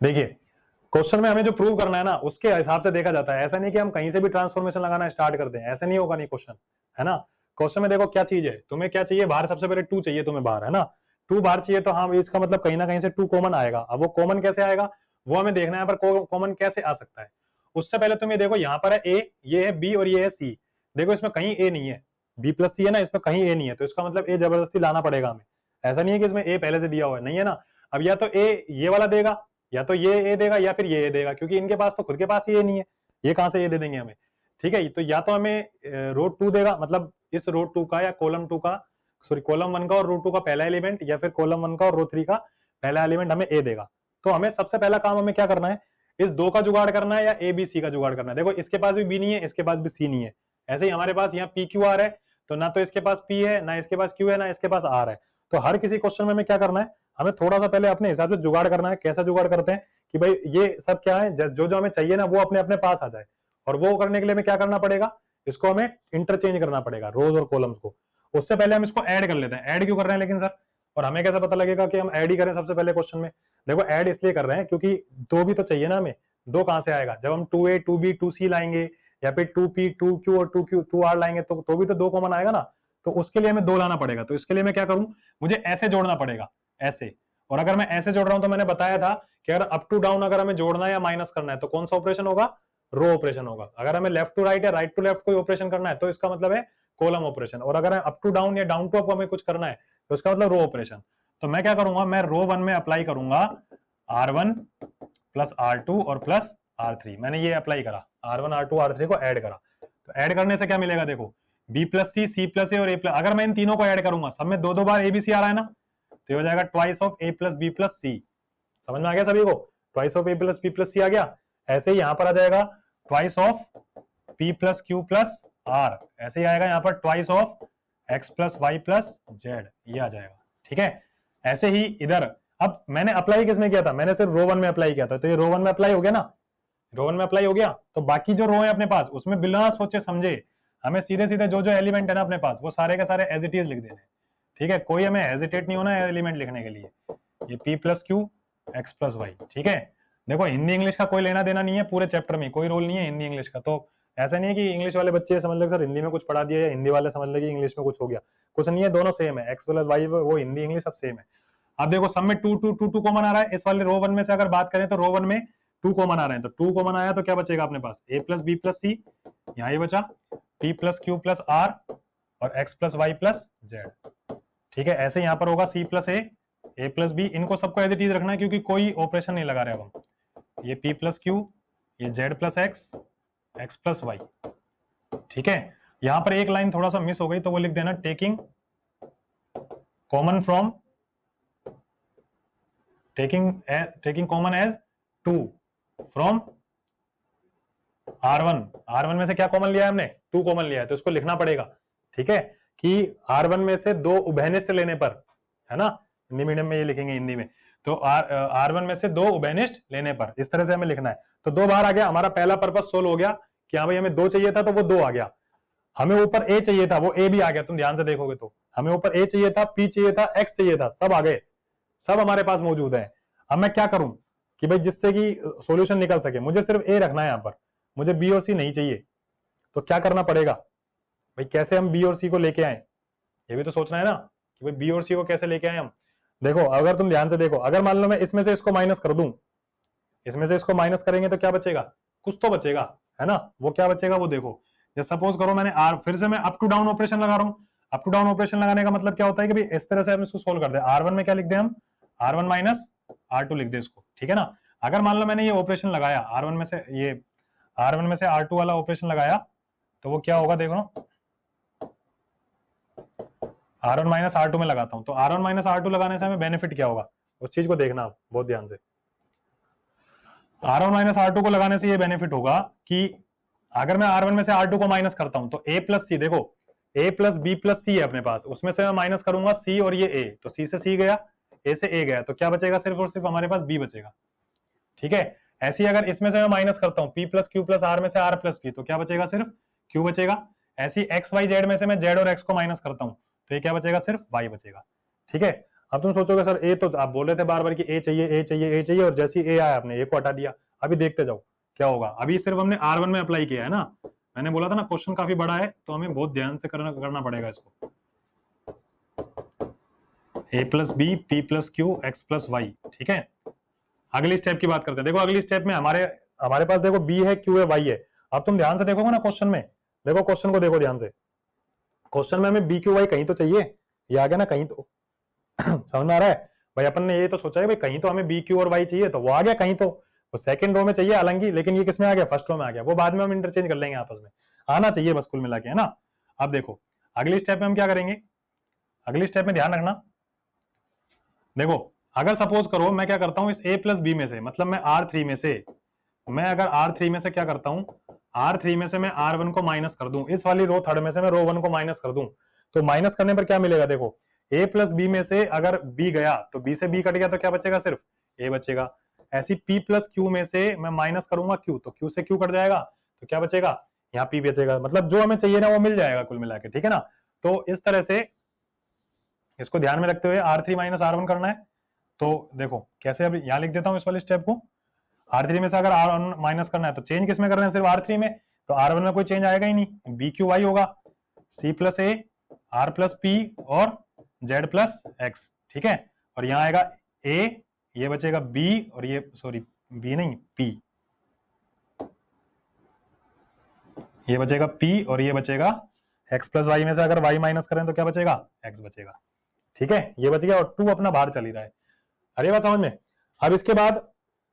Speaker 1: देखिए क्वेश्चन में हमें जो प्रूव करना है ना, उसके हिसाब से देखा जाता है। ऐसा नहीं कि हम कहीं से भी ट्रांसफॉर्मेशन लगाना स्टार्ट कर दें, ऐसा नहीं होगा नहीं क्वेश्चन, है ना। क्वेश्चन में देखो क्या चीज है, तुम्हें क्या चाहिए बाहर, सबसे पहले 2 चाहिए तुम्हें बाहर, है ना। 2 बाहर चाहिए, तो हाँ इसका मतलब कहीं ना कहीं से 2 कॉमन आएगा। अब वो कॉमन कैसे आएगा वो हमें देखना है, पर कॉमन कैसे आ सकता है। उससे पहले तुम ये देखो, यहाँ पर है ए, ये है बी और ये है सी। देखो इसमें कहीं ए नहीं है, बी प्लस सी है ना, इसमें कहीं ए नहीं है, तो इसका मतलब ए जबरदस्ती लाना पड़ेगा हमें। ऐसा नहीं है कि इसमें ए पहले से दिया हुआ है, नहीं है ना। अब या तो ए ये वाला देगा, या तो ये ए देगा, या फिर ये ए देगा, क्योंकि इनके पास तो खुद के पास ये नहीं है, ये कहां से ए दे देंगे हमें, ठीक है। तो या तो हमें रो 2 देगा, मतलब इस रो 2 का या कॉलम 2 का, सॉरी कॉलम 1 का और रो 2 का पहला एलिमेंट, या फिर कॉलम 1 का और रो 3 का पहला एलिमेंट हमें ए देगा। तो हमें सबसे पहला काम हमें क्या करना है, इस 2 का जुगाड़ करना है या ए बी सी का जुगाड़ करना है। देखो इसके पास भी बी नहीं है, इसके पास भी सी नहीं है, ऐसे ही हमारे पास यहाँ पी क्यू आर है, तो ना तो इसके पास पी है, ना इसके पास क्यू है, ना इसके पास आर है। तो हर किसी क्वेश्चन में हमें क्या करना है, हमें थोड़ा सा पहले अपने हिसाब से जुगाड़ करना है। कैसा जुगाड़ करते हैं कि भाई ये सब क्या है, जो जो हमें चाहिए ना वो अपने अपने पास आ जाए, और वो करने के लिए हमें क्या करना पड़ेगा, इसको हमें इंटरचेंज करना पड़ेगा, रोज और कॉलम्स को। उससे पहले हम इसको ऐड कर लेते हैं। ऐड क्यों कर रहे हैं लेकिन सर, और हमें कैसे पता लगेगा कि हम ऐड ही करें सबसे पहले क्वेश्चन में? देखो ऐड इसलिए कर रहे हैं क्योंकि 2 भी तो चाहिए ना हमें। 2 कहां से आएगा, जब हम 2a 2b 2c लाएंगे या फिर 2p 2q और 2q 2r लाएंगे तो भी तो 2 कॉमन आएगा ना। तो उसके लिए हमें 2 लाना पड़ेगा। तो इसके लिए मैं क्या करूं, मुझे ऐसे जोड़ना पड़ेगा, ऐसे। और अगर मैं ऐसे जोड़ रहा हूं तो मैंने बताया था कि अगर अप टू डाउन अगर हमें जोड़ना है या माइनस करना है तो कौन सा ऑपरेशन होगा, रो ऑपरेशन होगा। अगर हमें लेफ्ट टू राइट या राइट टू लेफ्ट कोई ऑपरेशन करना है तो इसका मतलब है कॉलम ऑपरेशन, और अगर अप टू डाउन या डाउन टू अप हमें कुछ करना है तो इसका मतलब रो ऑपरेशन। तो मैं क्या करूंगा, मैं रो 1 में अप्लाई करूंगा R1 प्लस R2 और प्लस R3। मैंने ये अप्लाई करा, R1 R2 R3 को ऐड करा। तो ऐड करने से क्या मिलेगा, देखो B प्लस C प्लस ए और A प्लस, अगर मैं इन तीनों को ऐड करूंगा सब में 2-2 बार ABC आ रहा है ना, तो ये हो जाएगा twice of A plus B plus C। समझ में आ गया सभी को, twice of A plus B plus C आ गया। ऐसे ही यहां पर आ जाएगा twice of P plus Q plus R, ऐसे ही आएगा यहाँ पर twice of X plus Y plus Z, ये आ जाएगा। ठीक है, ऐसे ही इधर। अब मैंने अप्लाई किसमें किया था, मैंने सिर्फ रो 1 में अप्लाई किया था, तो ये रो 1 में अप्लाई हो गया ना, रो 1 में अप्लाई हो गया। तो बाकी जो रो है अपने पास उसमें बिना सोचे समझे हमें सीधे सीधे जो जो एलिमेंट है ना अपने पास वो सारे के सारे एज इट इज लिख देने हैं। ठीक है, कोई हमें हेजिटेट नहीं होना है एलिमेंट लिखने के लिए। ये P plus Q X plus Y. ठीक है, देखो हिंदी इंग्लिश का कोई लेना देना नहीं है, पूरे चैप्टर में कोई रोल नहीं है हिंदी इंग्लिश का। तो ऐसा नहीं है कि इंग्लिश वाले बच्चे समझ ले सर हिंदी में कुछ पढ़ा दिया या हिंदी वाले समझ ले कि इंग्लिश में कुछ हो गया, कुछ नहीं है, दोनों सेम है। एक्स प्लस वाई वो हिंदी इंग्लिश सब सेम है। अब देखो सब में 2 2 2 2 कॉमन आ रहा है। इस वाले रो 1 में से अगर बात करें तो रो 1 में 2 कॉमन आ रहे हैं, तो 2 कॉमन आया तो क्या बचेगा अपने पास, A plus B plus C, यहाँ ये बचा P plus Q plus R और X plus Y plus Z। ठीक है, ऐसे यहाँ पर होगा C plus A plus B, इनको सबको एज इट इज रखना है क्योंकि कोई ऑपरेशन नहीं लगा रहे अब हम। ये P प्लस Q, ये Z plus X, X plus Y। ठीक है, यहाँ पर एक लाइन थोड़ा सा मिस हो गई तो वो लिख देना taking common from taking common as 2 from R1 में से क्या कॉमन लिया है हमने, 2 कॉमन लिया है, तो इसको लिखना पड़ेगा। ठीक है, कि R1 में से 2 उभयनिष्ठ लेने पर, है ना, हिंदी मीडियम में ये लिखेंगे हिंदी में, तो R1 में से 2 उभयनिष्ठ लेने पर, इस तरह से हमें लिखना है। तो 2 बार आ गया, हमारा पहला पर्पस सोल्व हो गया कि हाँ भाई हमें 2 चाहिए था तो वो 2 आ गया। हमें ऊपर A चाहिए था, वो A भी आ गया, तुम ध्यान से देखोगे तो हमें ऊपर A चाहिए था, P चाहिए था, X चाहिए था, सब आ गए, सब हमारे पास मौजूद है। अब मैं क्या करूं कि भाई जिससे कि सॉल्यूशन निकल सके, मुझे सिर्फ A रखना है यहाँ पर, मुझे B और C नहीं चाहिए। तो क्या करना पड़ेगा भाई, कैसे हम B और C को लेके आए, ये भी तो सोचना है ना कि भाई B और C को कैसे लेके आए हम। देखो अगर तुम ध्यान से देखो, अगर मान लो मैं इसमें से इसको माइनस कर दूं, इसमें से इसको माइनस करेंगे तो क्या बचेगा, कुछ तो बचेगा, है ना। वो क्या बचेगा वो देखो, जैसे सपोज करो मैंने फिर से मैं अप टू डाउन ऑपरेशन लगा रहा हूं। अप टू डाउन ऑपरेशन लगाने का मतलब क्या होता है कि भाई इस तरह से हम इसको सोल्व कर दे। R1 में क्या लिख दे हम, R1 माइनस R2 लिख दे इसको। ठीक है ना, अगर मान लो मैंने ये ऑपरेशन लगाया R1 में से, ये R1 में से R2 वाला ऑपरेशन लगाया, तो वो क्या होगा देखो, R1 माइनस R2 में लगाता हूं, तो R1 माइनस R2 लगाने से हमें बेनिफिट क्या होगा, उस चीज को देखना आप बहुत ध्यान से। R1 माइनस R2 को लगाने से ये बेनिफिट होगा कि अगर मैं R1 में से R2 को माइनस करता हूं तो A प्लस C, देखो A plus B plus C है अपने पास, उसमें से मैं माइनस करूंगा C और ये A, तो C से C गया, A से A गया, तो क्या बचेगा, सिर्फ और सिर्फ हमारे पास B बचेगा। ठीक है, ऐसे ही अगर इसमें से मैं माइनस करता हूं P plus Q plus R में से R प्लस P, तो क्या बचेगा, सिर्फ Q बचेगा। ऐसी X Y Z में से मैं Z और X को माइनस करता हूं तो ये क्या बचेगा, सिर्फ Y बचेगा। ठीक है, अब तुम सोचोगे सर A तो आप बोल रहे थे बार बार कि A चाहिए A चाहिए A चाहिए, और जैसे ही A आया आपने A को हटा दिया। अभी देखते जाओ क्या होगा, अभी सिर्फ हमने R1 में अप्लाई किया है ना, मैंने बोला था ना क्वेश्चन काफी बड़ा है तो हमें बहुत ध्यान से करना पड़ेगा इसको। A plus B P plus Q X plus Y। ठीक है, अगली स्टेप की बात करते हैं। देखो अगली स्टेप में हमारे पास देखो B है, Q है, Y है। अब तुम ध्यान से देखोगे ना क्वेश्चन में, देखो क्वेश्चन को देखो ध्यान से, क्वेश्चन में हमें B Q Y कहीं तो चाहिए, ये आ गया ना कहीं तो समझ में आ रहा है भाई, अपन ने ये तो सोचा है भाई कहीं तो हमें B Q और Y चाहिए, तो वो आ गया कहीं तो, वो सेकंड रो में चाहिए हालांकि, लेकिन ये किसमें आ गया, फर्स्ट रो में आ गया, वो बाद में हम इंटरचेंज कर लेंगे आपस में, आना चाहिए बस कुल मिला के, है ना। अब देखो अगली स्टेप में हम क्या करेंगे, अगली स्टेप में ध्यान रखना, देखो अगर सपोज करो मैं क्या करता हूं इस a प्लस बी में से, मतलब मैं R3 में से, मैं अगर R3 में से क्या करता हूं, R3 में से मैं R1 को माइनस कर दूं, इस वाली रो थर्ड में से मैं रो 1 को माइनस कर दूं, तो माइनस करने पर क्या मिलेगा, देखो a प्लस बी में से अगर b गया तो b से b कट गया तो क्या बचेगा, सिर्फ a बचेगा। ऐसी p प्लस q में से मैं माइनस करूंगा q, तो q से q कट जाएगा तो क्या बचेगा, यहाँ p बचेगा। मतलब जो हमें चाहिए ना वो मिल जाएगा कुल मिला के, ठीक है ना। तो इस तरह से इसको ध्यान में रखते हुए R3 माइनस R1 करना है। तो देखो कैसे, अब यहाँ लिख देता हूँ इस वाले स्टेप को। R3 में से अगर R1 माइनस करना है तो चेंज किस में करना है, सिर्फ R3 में, तो R1 में कोई चेंज आएगा ही नहीं, बी क्यू वाई होगा, C प्लस ए, R प्लस पी और Z प्लस एक्स, ठीक है। और यहाँ आएगा A, ये बचेगा B और ये सॉरी B नहीं P, ये बचेगा P और ये बचेगा x प्लस वाई में से अगर y माइनस करें तो क्या बचेगा, x बचेगा, ठीक है। ये बच गया और 2 अपना बाहर चल ही रहा है। अरे बात समझ में। अब इसके बाद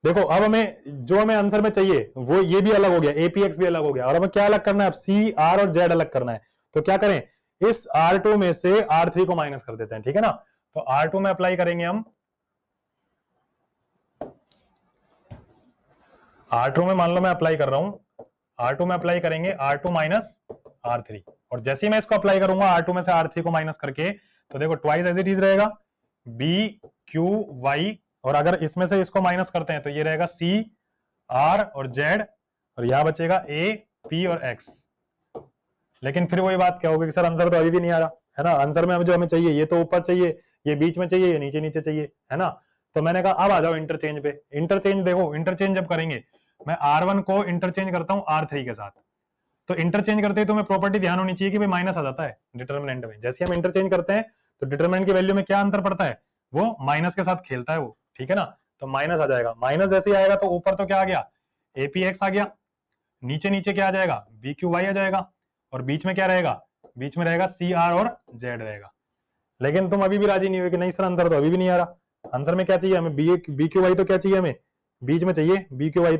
Speaker 1: देखो, अब हमें जो हमें आंसर में चाहिए वो ये भी अलग हो गया, APX भी अलग हो गया, और हमें क्या अलग करना है, अब C, R और Z अलग करना है। तो क्या करें, इस R2 में से R3 को माइनस कर देते हैं, ठीक है ना। तो R2 में अप्लाई करेंगे हम, R2 में मान लो मैं अप्लाई कर रहा हूं, R2 में अप्लाई करेंगे R2 माइनस R3, और जैसे ही मैं इसको अप्लाई करूंगा R2 में से R3 को माइनस करके, तो देखो ट्वाइस एज इट इज रहेगा B Q Y, और अगर इसमें से इसको माइनस करते हैं तो ये रहेगा C R और Z, और यहां बचेगा A P और X। लेकिन फिर वही बात क्या होगी कि सर आंसर तो अभी भी नहीं आ रहा है ना, आंसर में जो हमें चाहिए ये तो ऊपर चाहिए, ये बीच में चाहिए, ये नीचे नीचे चाहिए, है ना। तो मैंने कहा अब आ जाओ इंटरचेंज पे। इंटरचेंज देखो, इंटरचेंज जब करेंगे, मैं R1 को इंटरचेंज करता हूं R3 के साथ, तो इंटरचेंज करते ही तुम्हें प्रॉपर्टी ध्यान होनी चाहिए कि भाई माइनस आ जाता है डिटरमिनेंट में। जैसे हम इंटरचेंज करते हैं तो डिटरमिनेंट की वैल्यू में क्या अंतर पड़ता है, वो माइनस के साथ खेलता है वो, ठीक है ना। तो माइनस आ जाएगा, माइनस जैसे ही आएगा तो ऊपर तो क्या आ गया, APX आ गया, नीचे नीचे क्या आ जाएगा, BQY आ जाएगा, और बीच में क्या रहेगा, बीच में रहेगा CR और Z रहेगा। लेकिन तुम अभी भी राजी नहीं हो कि नहीं सर आंसर तो अभी भी नहीं आ रहा। आंसर में क्या चाहिए हमें, BQY तो क्या चाहिए हमें, बीच में चाहिए BQY,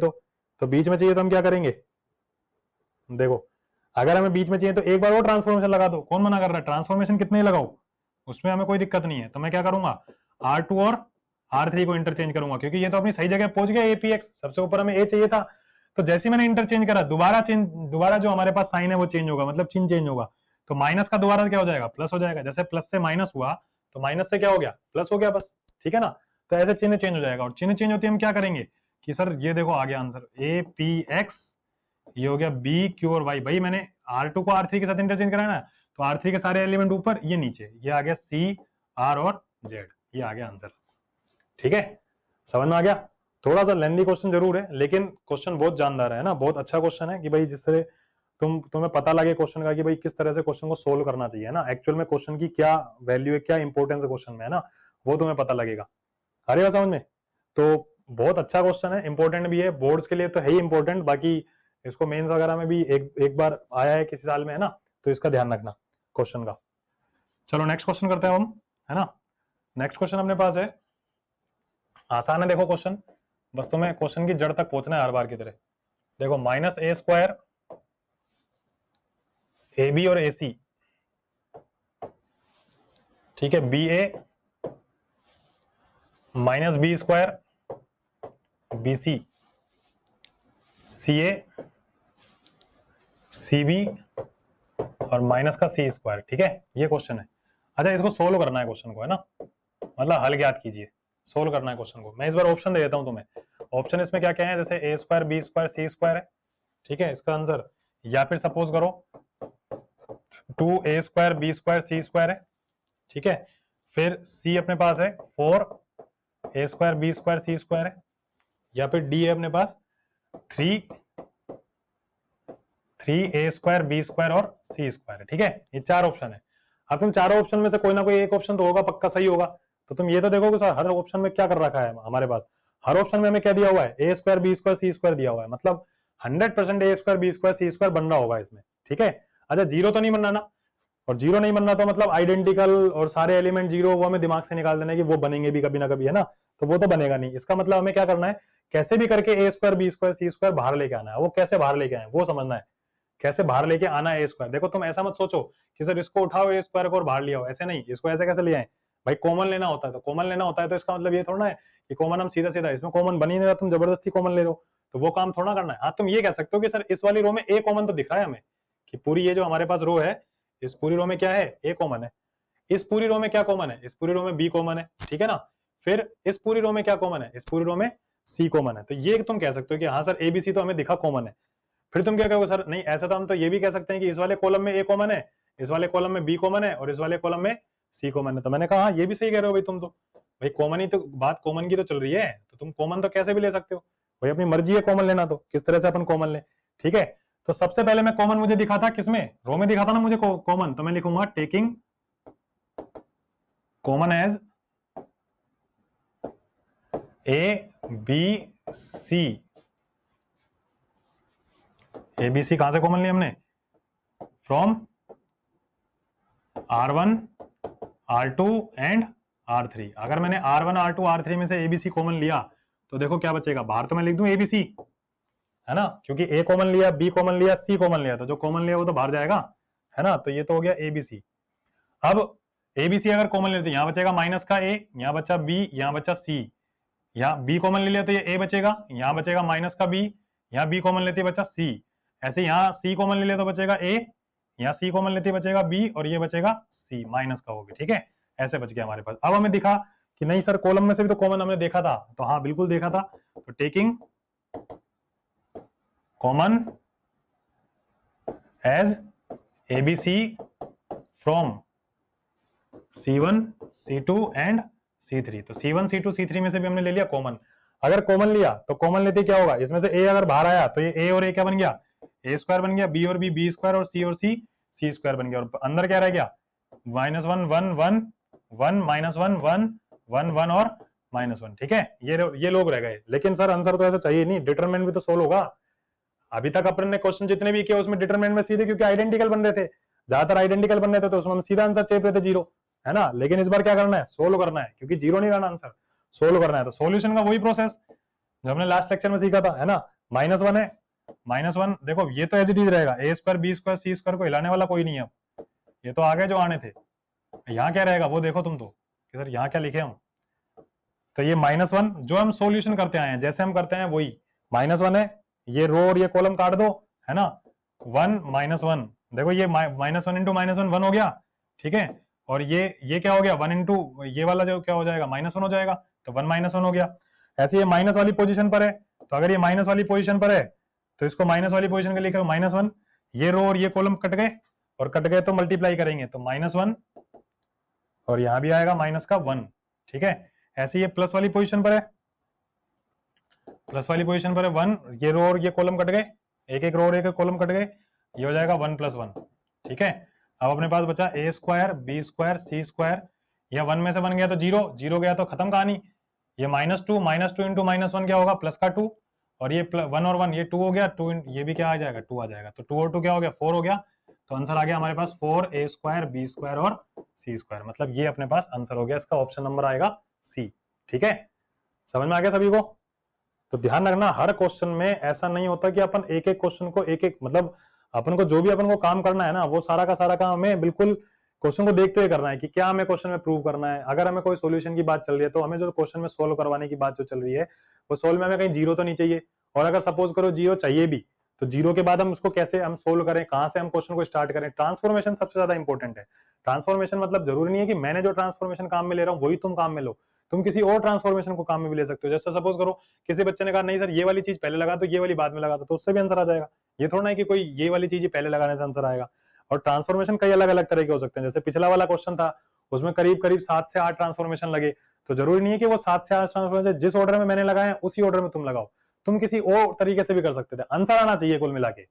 Speaker 1: तो बीच में चाहिए तो हम क्या करेंगे, देखो अगर हमें बीच में चाहिए तो एक बार वो ट्रांसफॉर्मेशन लगा दो, कौन मना कर रहा है, ट्रांसफॉर्मेशन कितने लगाओ, उसमें हमें कोई दिक्कत नहीं है। तो मैं क्या करूंगा, R2 और R3 को इंटरचेंज करूंगा, क्योंकि ये तो अपनी सही जगह पहुंच गया, APX सबसे ऊपर हमें A चाहिए था। तो जैसे मैंने इंटरचेंज करा, दोबारा जो हमारे पास साइन है वो चेंज होगा, मतलब चिन्ह चेंज होगा, तो माइनस का दोबारा क्या हो जाएगा, प्लस हो जाएगा। जैसे प्लस से माइनस हुआ तो माइनस से क्या हो गया, प्लस हो गया, बस, ठीक है ना। तो ऐसे चिन्ह चेंज हो जाएगा, और चिन्ह चेंज होती है हम क्या करेंगे कि सर ये देखो आ गया आंसर APX, ये हो गया B Q और Y। भाई मैंने R2 को R3 के साथ इंटरचेंज कराया ना, तो R3 के सारे एलिमेंट ऊपर, ये नीचे, ये आ गया C R और Z, ये आ गया आंसर, ठीक है। समझ में आ गया। थोड़ा सा लेंथी क्वेश्चन जरूर है, लेकिन क्वेश्चन बहुत जानदार है ना, बहुत अच्छा क्वेश्चन है कि भाई जिससे तुम्हें पता लगे क्वेश्चन का कि भाई किस तरह से क्वेश्चन को सोल्व करना चाहिए ना, एक्चुअल में क्वेश्चन की क्या वैल्यू है, क्या इंपॉर्टेंस है क्वेश्चन में, है ना, वो तुम्हें पता लगेगा। आ रही बात समझ में। तो बहुत अच्छा क्वेश्चन है, इंपॉर्टेंट भी है, बोर्ड्स के लिए तो है ही इंपॉर्टेंट, बाकी इसको मेंस वगैरह में भी एक बार आया है किसी साल में, है ना, तो इसका ध्यान रखना क्वेश्चन का। चलो नेक्स्ट क्वेश्चन करते हैं हम, है ना। नेक्स्ट क्वेश्चन अपने पास है, आसान है देखो क्वेश्चन, बस तुम्हें क्वेश्चन की जड़ तक पहुंचना है हर बार की तरह। देखो -a² AB और AC, ठीक है, BA -B² BC, CA CB और माइनस का C², ठीक है, ये क्वेश्चन है। अच्छा इसको सोल्व करना है क्वेश्चन को, है ना, मतलब हल ज्ञात कीजिए, सोल्व करना है क्वेश्चन को। मैं इस बार ऑप्शन दे देता हूं तुम्हें, ऑप्शन इसमें क्या क्या है, जैसे A² B² C² है, ठीक है, इसका आंसर, या फिर सपोज करो 2A² B² C² है, ठीक है, फिर C अपने पास है 4A² B² C² है, या फिर D है अपने पास 3A² B² और C² है, ठीक है, ये चार ऑप्शन है। अब तुम चारों ऑप्शन में से कोई ना कोई एक ऑप्शन तो होगा पक्का सही होगा, तो तुम ये तो देखो कि सर हर ऑप्शन में क्या कर रखा है हमारे पास, हर ऑप्शन में हमें क्या दिया हुआ है, A² B² C² दिया हुआ है, मतलब 100% A² B² C² बन रहा होगा इसमें, ठीक है। अच्छा जीरो तो नहीं बनना ना, और जीरो नहीं बनना तो मतलब आइडेंटिकल और सारे एलिमेंट जीरो, वो हमें दिमाग से निकाल देना है कि वो बनेंगे भी कभी ना कभी, है ना, तो वो तो बनेगा नहीं। इसका मतलब हमें क्या करना है, कैसे भी करके A² B² C² बाहर लेके आना है, वो कैसे बाहर लेके आए वो समझना है, कैसे बाहर लेके आना है A²। देखो तुम ऐसा मत सोचो कि सर इसको उठाओ A² को और बाहर ले आओ, ऐसे नहीं, इसको ऐसे कैसे ले आए, भाई कॉमन लेना होता है, तो कॉमन लेना होता है, तो इसका मतलब ये थोड़ा है कि कॉमन हम सीधा सीधा, इसमें कॉमन बन ही नहीं रहा, तुम जबरदस्ती कॉमन ले रहे हो, तो वो काम थोड़ा करना है। हाँ तुम ये कह सकते हो कि सर इस वाली रो में ए कॉमन तो दिख रहा है हमें, कि पूरी ये जो हमारे पास रो है, इस पूरी रो में क्या है, ए कॉमन है। इस पूरी रो में क्या कॉमन है, इस पूरी रो में बी कॉमन है, ठीक है ना। फिर इस पूरी रो में क्या कॉमन है, इस पूरी रो में सी कॉमन है। तो ये तुम कह सकते हो कि हाँ सर एबीसी तो हमें दिखा कॉमन है। फिर तुम क्या कहोगे, सर नहीं ऐसा तो हम तो ये भी कह सकते हैं कि इस वाले कॉलम में ए कॉमन है, इस वाले कॉलम में बी कॉमन है, और इस वाले कॉलम में सी कॉमन है। तो मैंने कहा हाँ ये भी सही कह रहे हो भाई तुम तो, भाई कॉमन ही तो, बात कॉमन की तो चल रही है, तो तुम कॉमन तो कैसे भी ले सकते हो भाई, अपनी मर्जी है कॉमन लेना, तो किस तरह से अपन कॉमन ले, ठीक है। तो सबसे पहले मैं कॉमन मुझे दिखा था किसमें, रो में दिखा था ना मुझे कॉमन, तो मैं लिखूंगा taking common as A B C. A B C कहां से कॉमन लिया हमने, from R1 R2 and R3। अगर मैंने R1 R2 R3 में से एबीसी कॉमन लिया तो देखो क्या बचेगा, बाहर तो मैं लिख दूं एबीसी, है ना, क्योंकि ए कॉमन लिया, बी कॉमन लिया, सी कॉमन लिया, तो जो कॉमन लिया वो तो बाहर जाएगा, है ना। तो ये तो हो गया एबीसी। अब एबीसी अगर कॉमन लेते यहां बचेगा माइनस का ए, यहां बचा बी, यहां बचा सी, यहाँ बी कॉमन ले लिया तो ये ए बचेगा, यहाँ बचेगा माइनस का बी, यहाँ बी कॉमन लेते बचा सी, ऐसे यहाँ सी कॉमन ले लिया तो बचेगा ए, यहाँ सी कॉमन लेते बचेगा बी, और ये बचेगा सी माइनस का हो गया, ठीक है। ऐसे बच गया हमारे पास। अब हमें दिखा कि नहीं सर कॉलम में से भी तो कॉमन हमने देखा था, तो हाँ बिल्कुल देखा था। तो taking common as ABC from C1 C2 and C3, तो C1 C2 C3 में से भी हमने ले लिया कॉमन। अगर कॉमन लिया तो कॉमन लेते क्या होगा, इसमें से ए अगर बाहर आया तो ये ए और ए क्या बन गया, ए स्क्वायर बन गया, बी और बी स्क्वायर, और सी सी स्क्वायर बन गया, और अंदर क्या रह गया, -1 1 1 1 -1 1 1 1 और -1, ठीक है। ये लोग रह गए, लेकिन सर आंसर तो ऐसा चाहिए नहीं, डिटरमिनेंट भी तो सोल्व होगा। अभी तक अपन ने क्वेश्चन जितने भी किए उसमें डिटरमिनेंट में सीधे, क्योंकि आइडेंटिकल बन रहे थे, ज्यादातर आइडेंटिकल बन रहे थे, तो उसमें हम सीधा आंसर चाहिए थे 0, है ना। लेकिन इस बार क्या करना है, सोल्व करना है, क्योंकि 0 नहीं रहना आंसर, सोल्व करना है। तो सॉल्यूशन का वही प्रोसेस जो हमने लास्ट लेक्चर में सीखा था, है ना। -1 है, -1 देखो ये तो एज इट इज रहेगा, ए स्क्वायर बी स्क्वायर सी स्क्वायर को हिलाने वाला कोई नहीं है, ये तो आगे जो आने थे। यहाँ क्या रहेगा वो देखो तुम तो, कि सर यहाँ क्या लिखे हम, तो ये -1 जो हम सॉल्यूशन करते आए हैं, जैसे हम करते हैं वही, -1 है, ये रो और ये कॉलम काट दो, है ना, 1 -1, देखो ये -1 इंटू -1 1 हो गया, ठीक है। और ये क्या हो गया, 1 इंटू ये वाला जो क्या हो जाएगा, -1 हो जाएगा, तो 1 -1 हो गया। ऐसे ये माइनस वाली पोजीशन पर है, तो अगर ये माइनस वाली पोजीशन पर है तो इसको माइनस वाली पोजीशन के लिए -1, ये रो और ये कॉलम कट गए, और कट गए तो मल्टीप्लाई करेंगे तो -1, और यहां भी आएगा माइनस का 1, ठीक है। ऐसे ये प्लस वाली पोजीशन पर है, प्लस वाली पोजीशन पर है 1, ये रो और ये कॉलम कट गए, एक एक रो और एक एक कॉलम कट गए, ये हो जाएगा 1 + 1, ठीक है। अब अपने पास बचा ए स्क्वायर बी स्क्वायर सी स्क्वायर, यह 1 में से 1 गया तो 0, 0 गया तो खत्म कहानी। ये -2 इंटू -1 क्या होगा, प्लस का 2, और ये 1 और 1 ये 2 हो गया, 2 ये भी क्या आ जाएगा, 2 आ जाएगा, तो 2 और 2 क्या हो गया, 4 हो गया। तो आंसर आ गया हमारे पास 4 ए स्क्वायर बी स्क्वायर और सी स्क्वायर, मतलब ये अपने पास आंसर हो गया, इसका ऑप्शन नंबर आएगा सी, ठीक है। समझ में आ गया सभी को। तो ध्यान रखना हर क्वेश्चन में ऐसा नहीं होता कि अपन एक एक क्वेश्चन को एक एक, मतलब अपन को जो भी अपन को काम करना है ना, वो सारा का सारा काम हमें बिल्कुल क्वेश्चन को देखते हुए करना है कि क्या हमें क्वेश्चन में प्रूव करना है। अगर हमें कोई सॉल्यूशन की बात चल रही है तो हमें जो क्वेश्चन में सोल्व करवाने की बात जो चल रही है, वो सोल्व में हमें कहीं 0 तो नहीं चाहिए, और अगर सपोज करो 0 चाहिए भी, तो 0 के बाद हम उसको कैसे हम सोल्व करें, कहां से हम क्वेश्चन को स्टार्ट करें। ट्रांसफॉर्मेशन सबसे ज्यादा इंपॉर्टेंट है। ट्रांसफॉर्मेशन मतलब जरूरी नहीं है कि मैंने जो ट्रांसफॉर्मेशन काम में ले रहा हूँ वही तुम काम में लो, तुम किसी और ट्रांसफॉर्मेशन को काम में भी ले सकते हो। जैसे सपोज करो किसी बच्चे ने कहा नहीं सर ये वाली चीज पहले लगा तो ये वाली बाद में लगा, तो उससे भी आंसर आ जाएगा। ये थोड़ा है कि कोई ये वाली चीज पहले लगाने से आंसर आएगा। और ट्रांसफॉर्मेशन कई अलग अलग तरह के हो सकते हैं। जैसे पिछला वाला क्वेश्चन था उसमें करीब करीब 7 से 8 ट्रांसफॉर्मेशन लगे, तो जरूरी नहीं है कि वो 7 से 8 ट्रांसफॉर्मेशन जिस ऑर्डर में मैंने लगाए उसी ऑर्डर में तुम लगाओ, तुम किसी और तरीके से भी कर सकते थे। आंसर आना चाहिए कुल मिला के,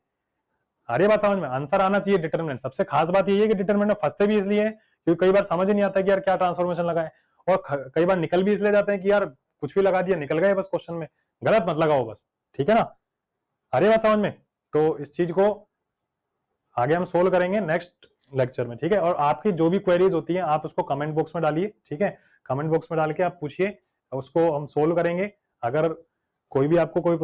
Speaker 1: आ रही बात समझ में, आंसर आना चाहिए। डिटरमिनेंट सबसे खास बात यही है कि डिटरमिनेंट फंसते भी इसलिए है क्योंकि कई बार समझ ही नहीं आता कि यार क्या ट्रांसफॉर्मेशन लगाए, और कई बार निकल भी इसलिए जाते हैं कि यार कुछ भी लगा दिया निकल गए बस क्वेश्चन में, गलत मत लगाओ बस, ठीक है ना। आ रही बात समझ में। तो इस चीज को आगे हम सोल्व करेंगे नेक्स्ट लेक्चर में, ठीक है। और आपकी जो भी क्वेरीज होती हैं आप उसको कमेंट बॉक्स में डालिए, ठीक है। कमेंट बॉक्स में डाल के आप पूछिए, उसको हम सोल्व करेंगे। अगर कोई भी आपको कोई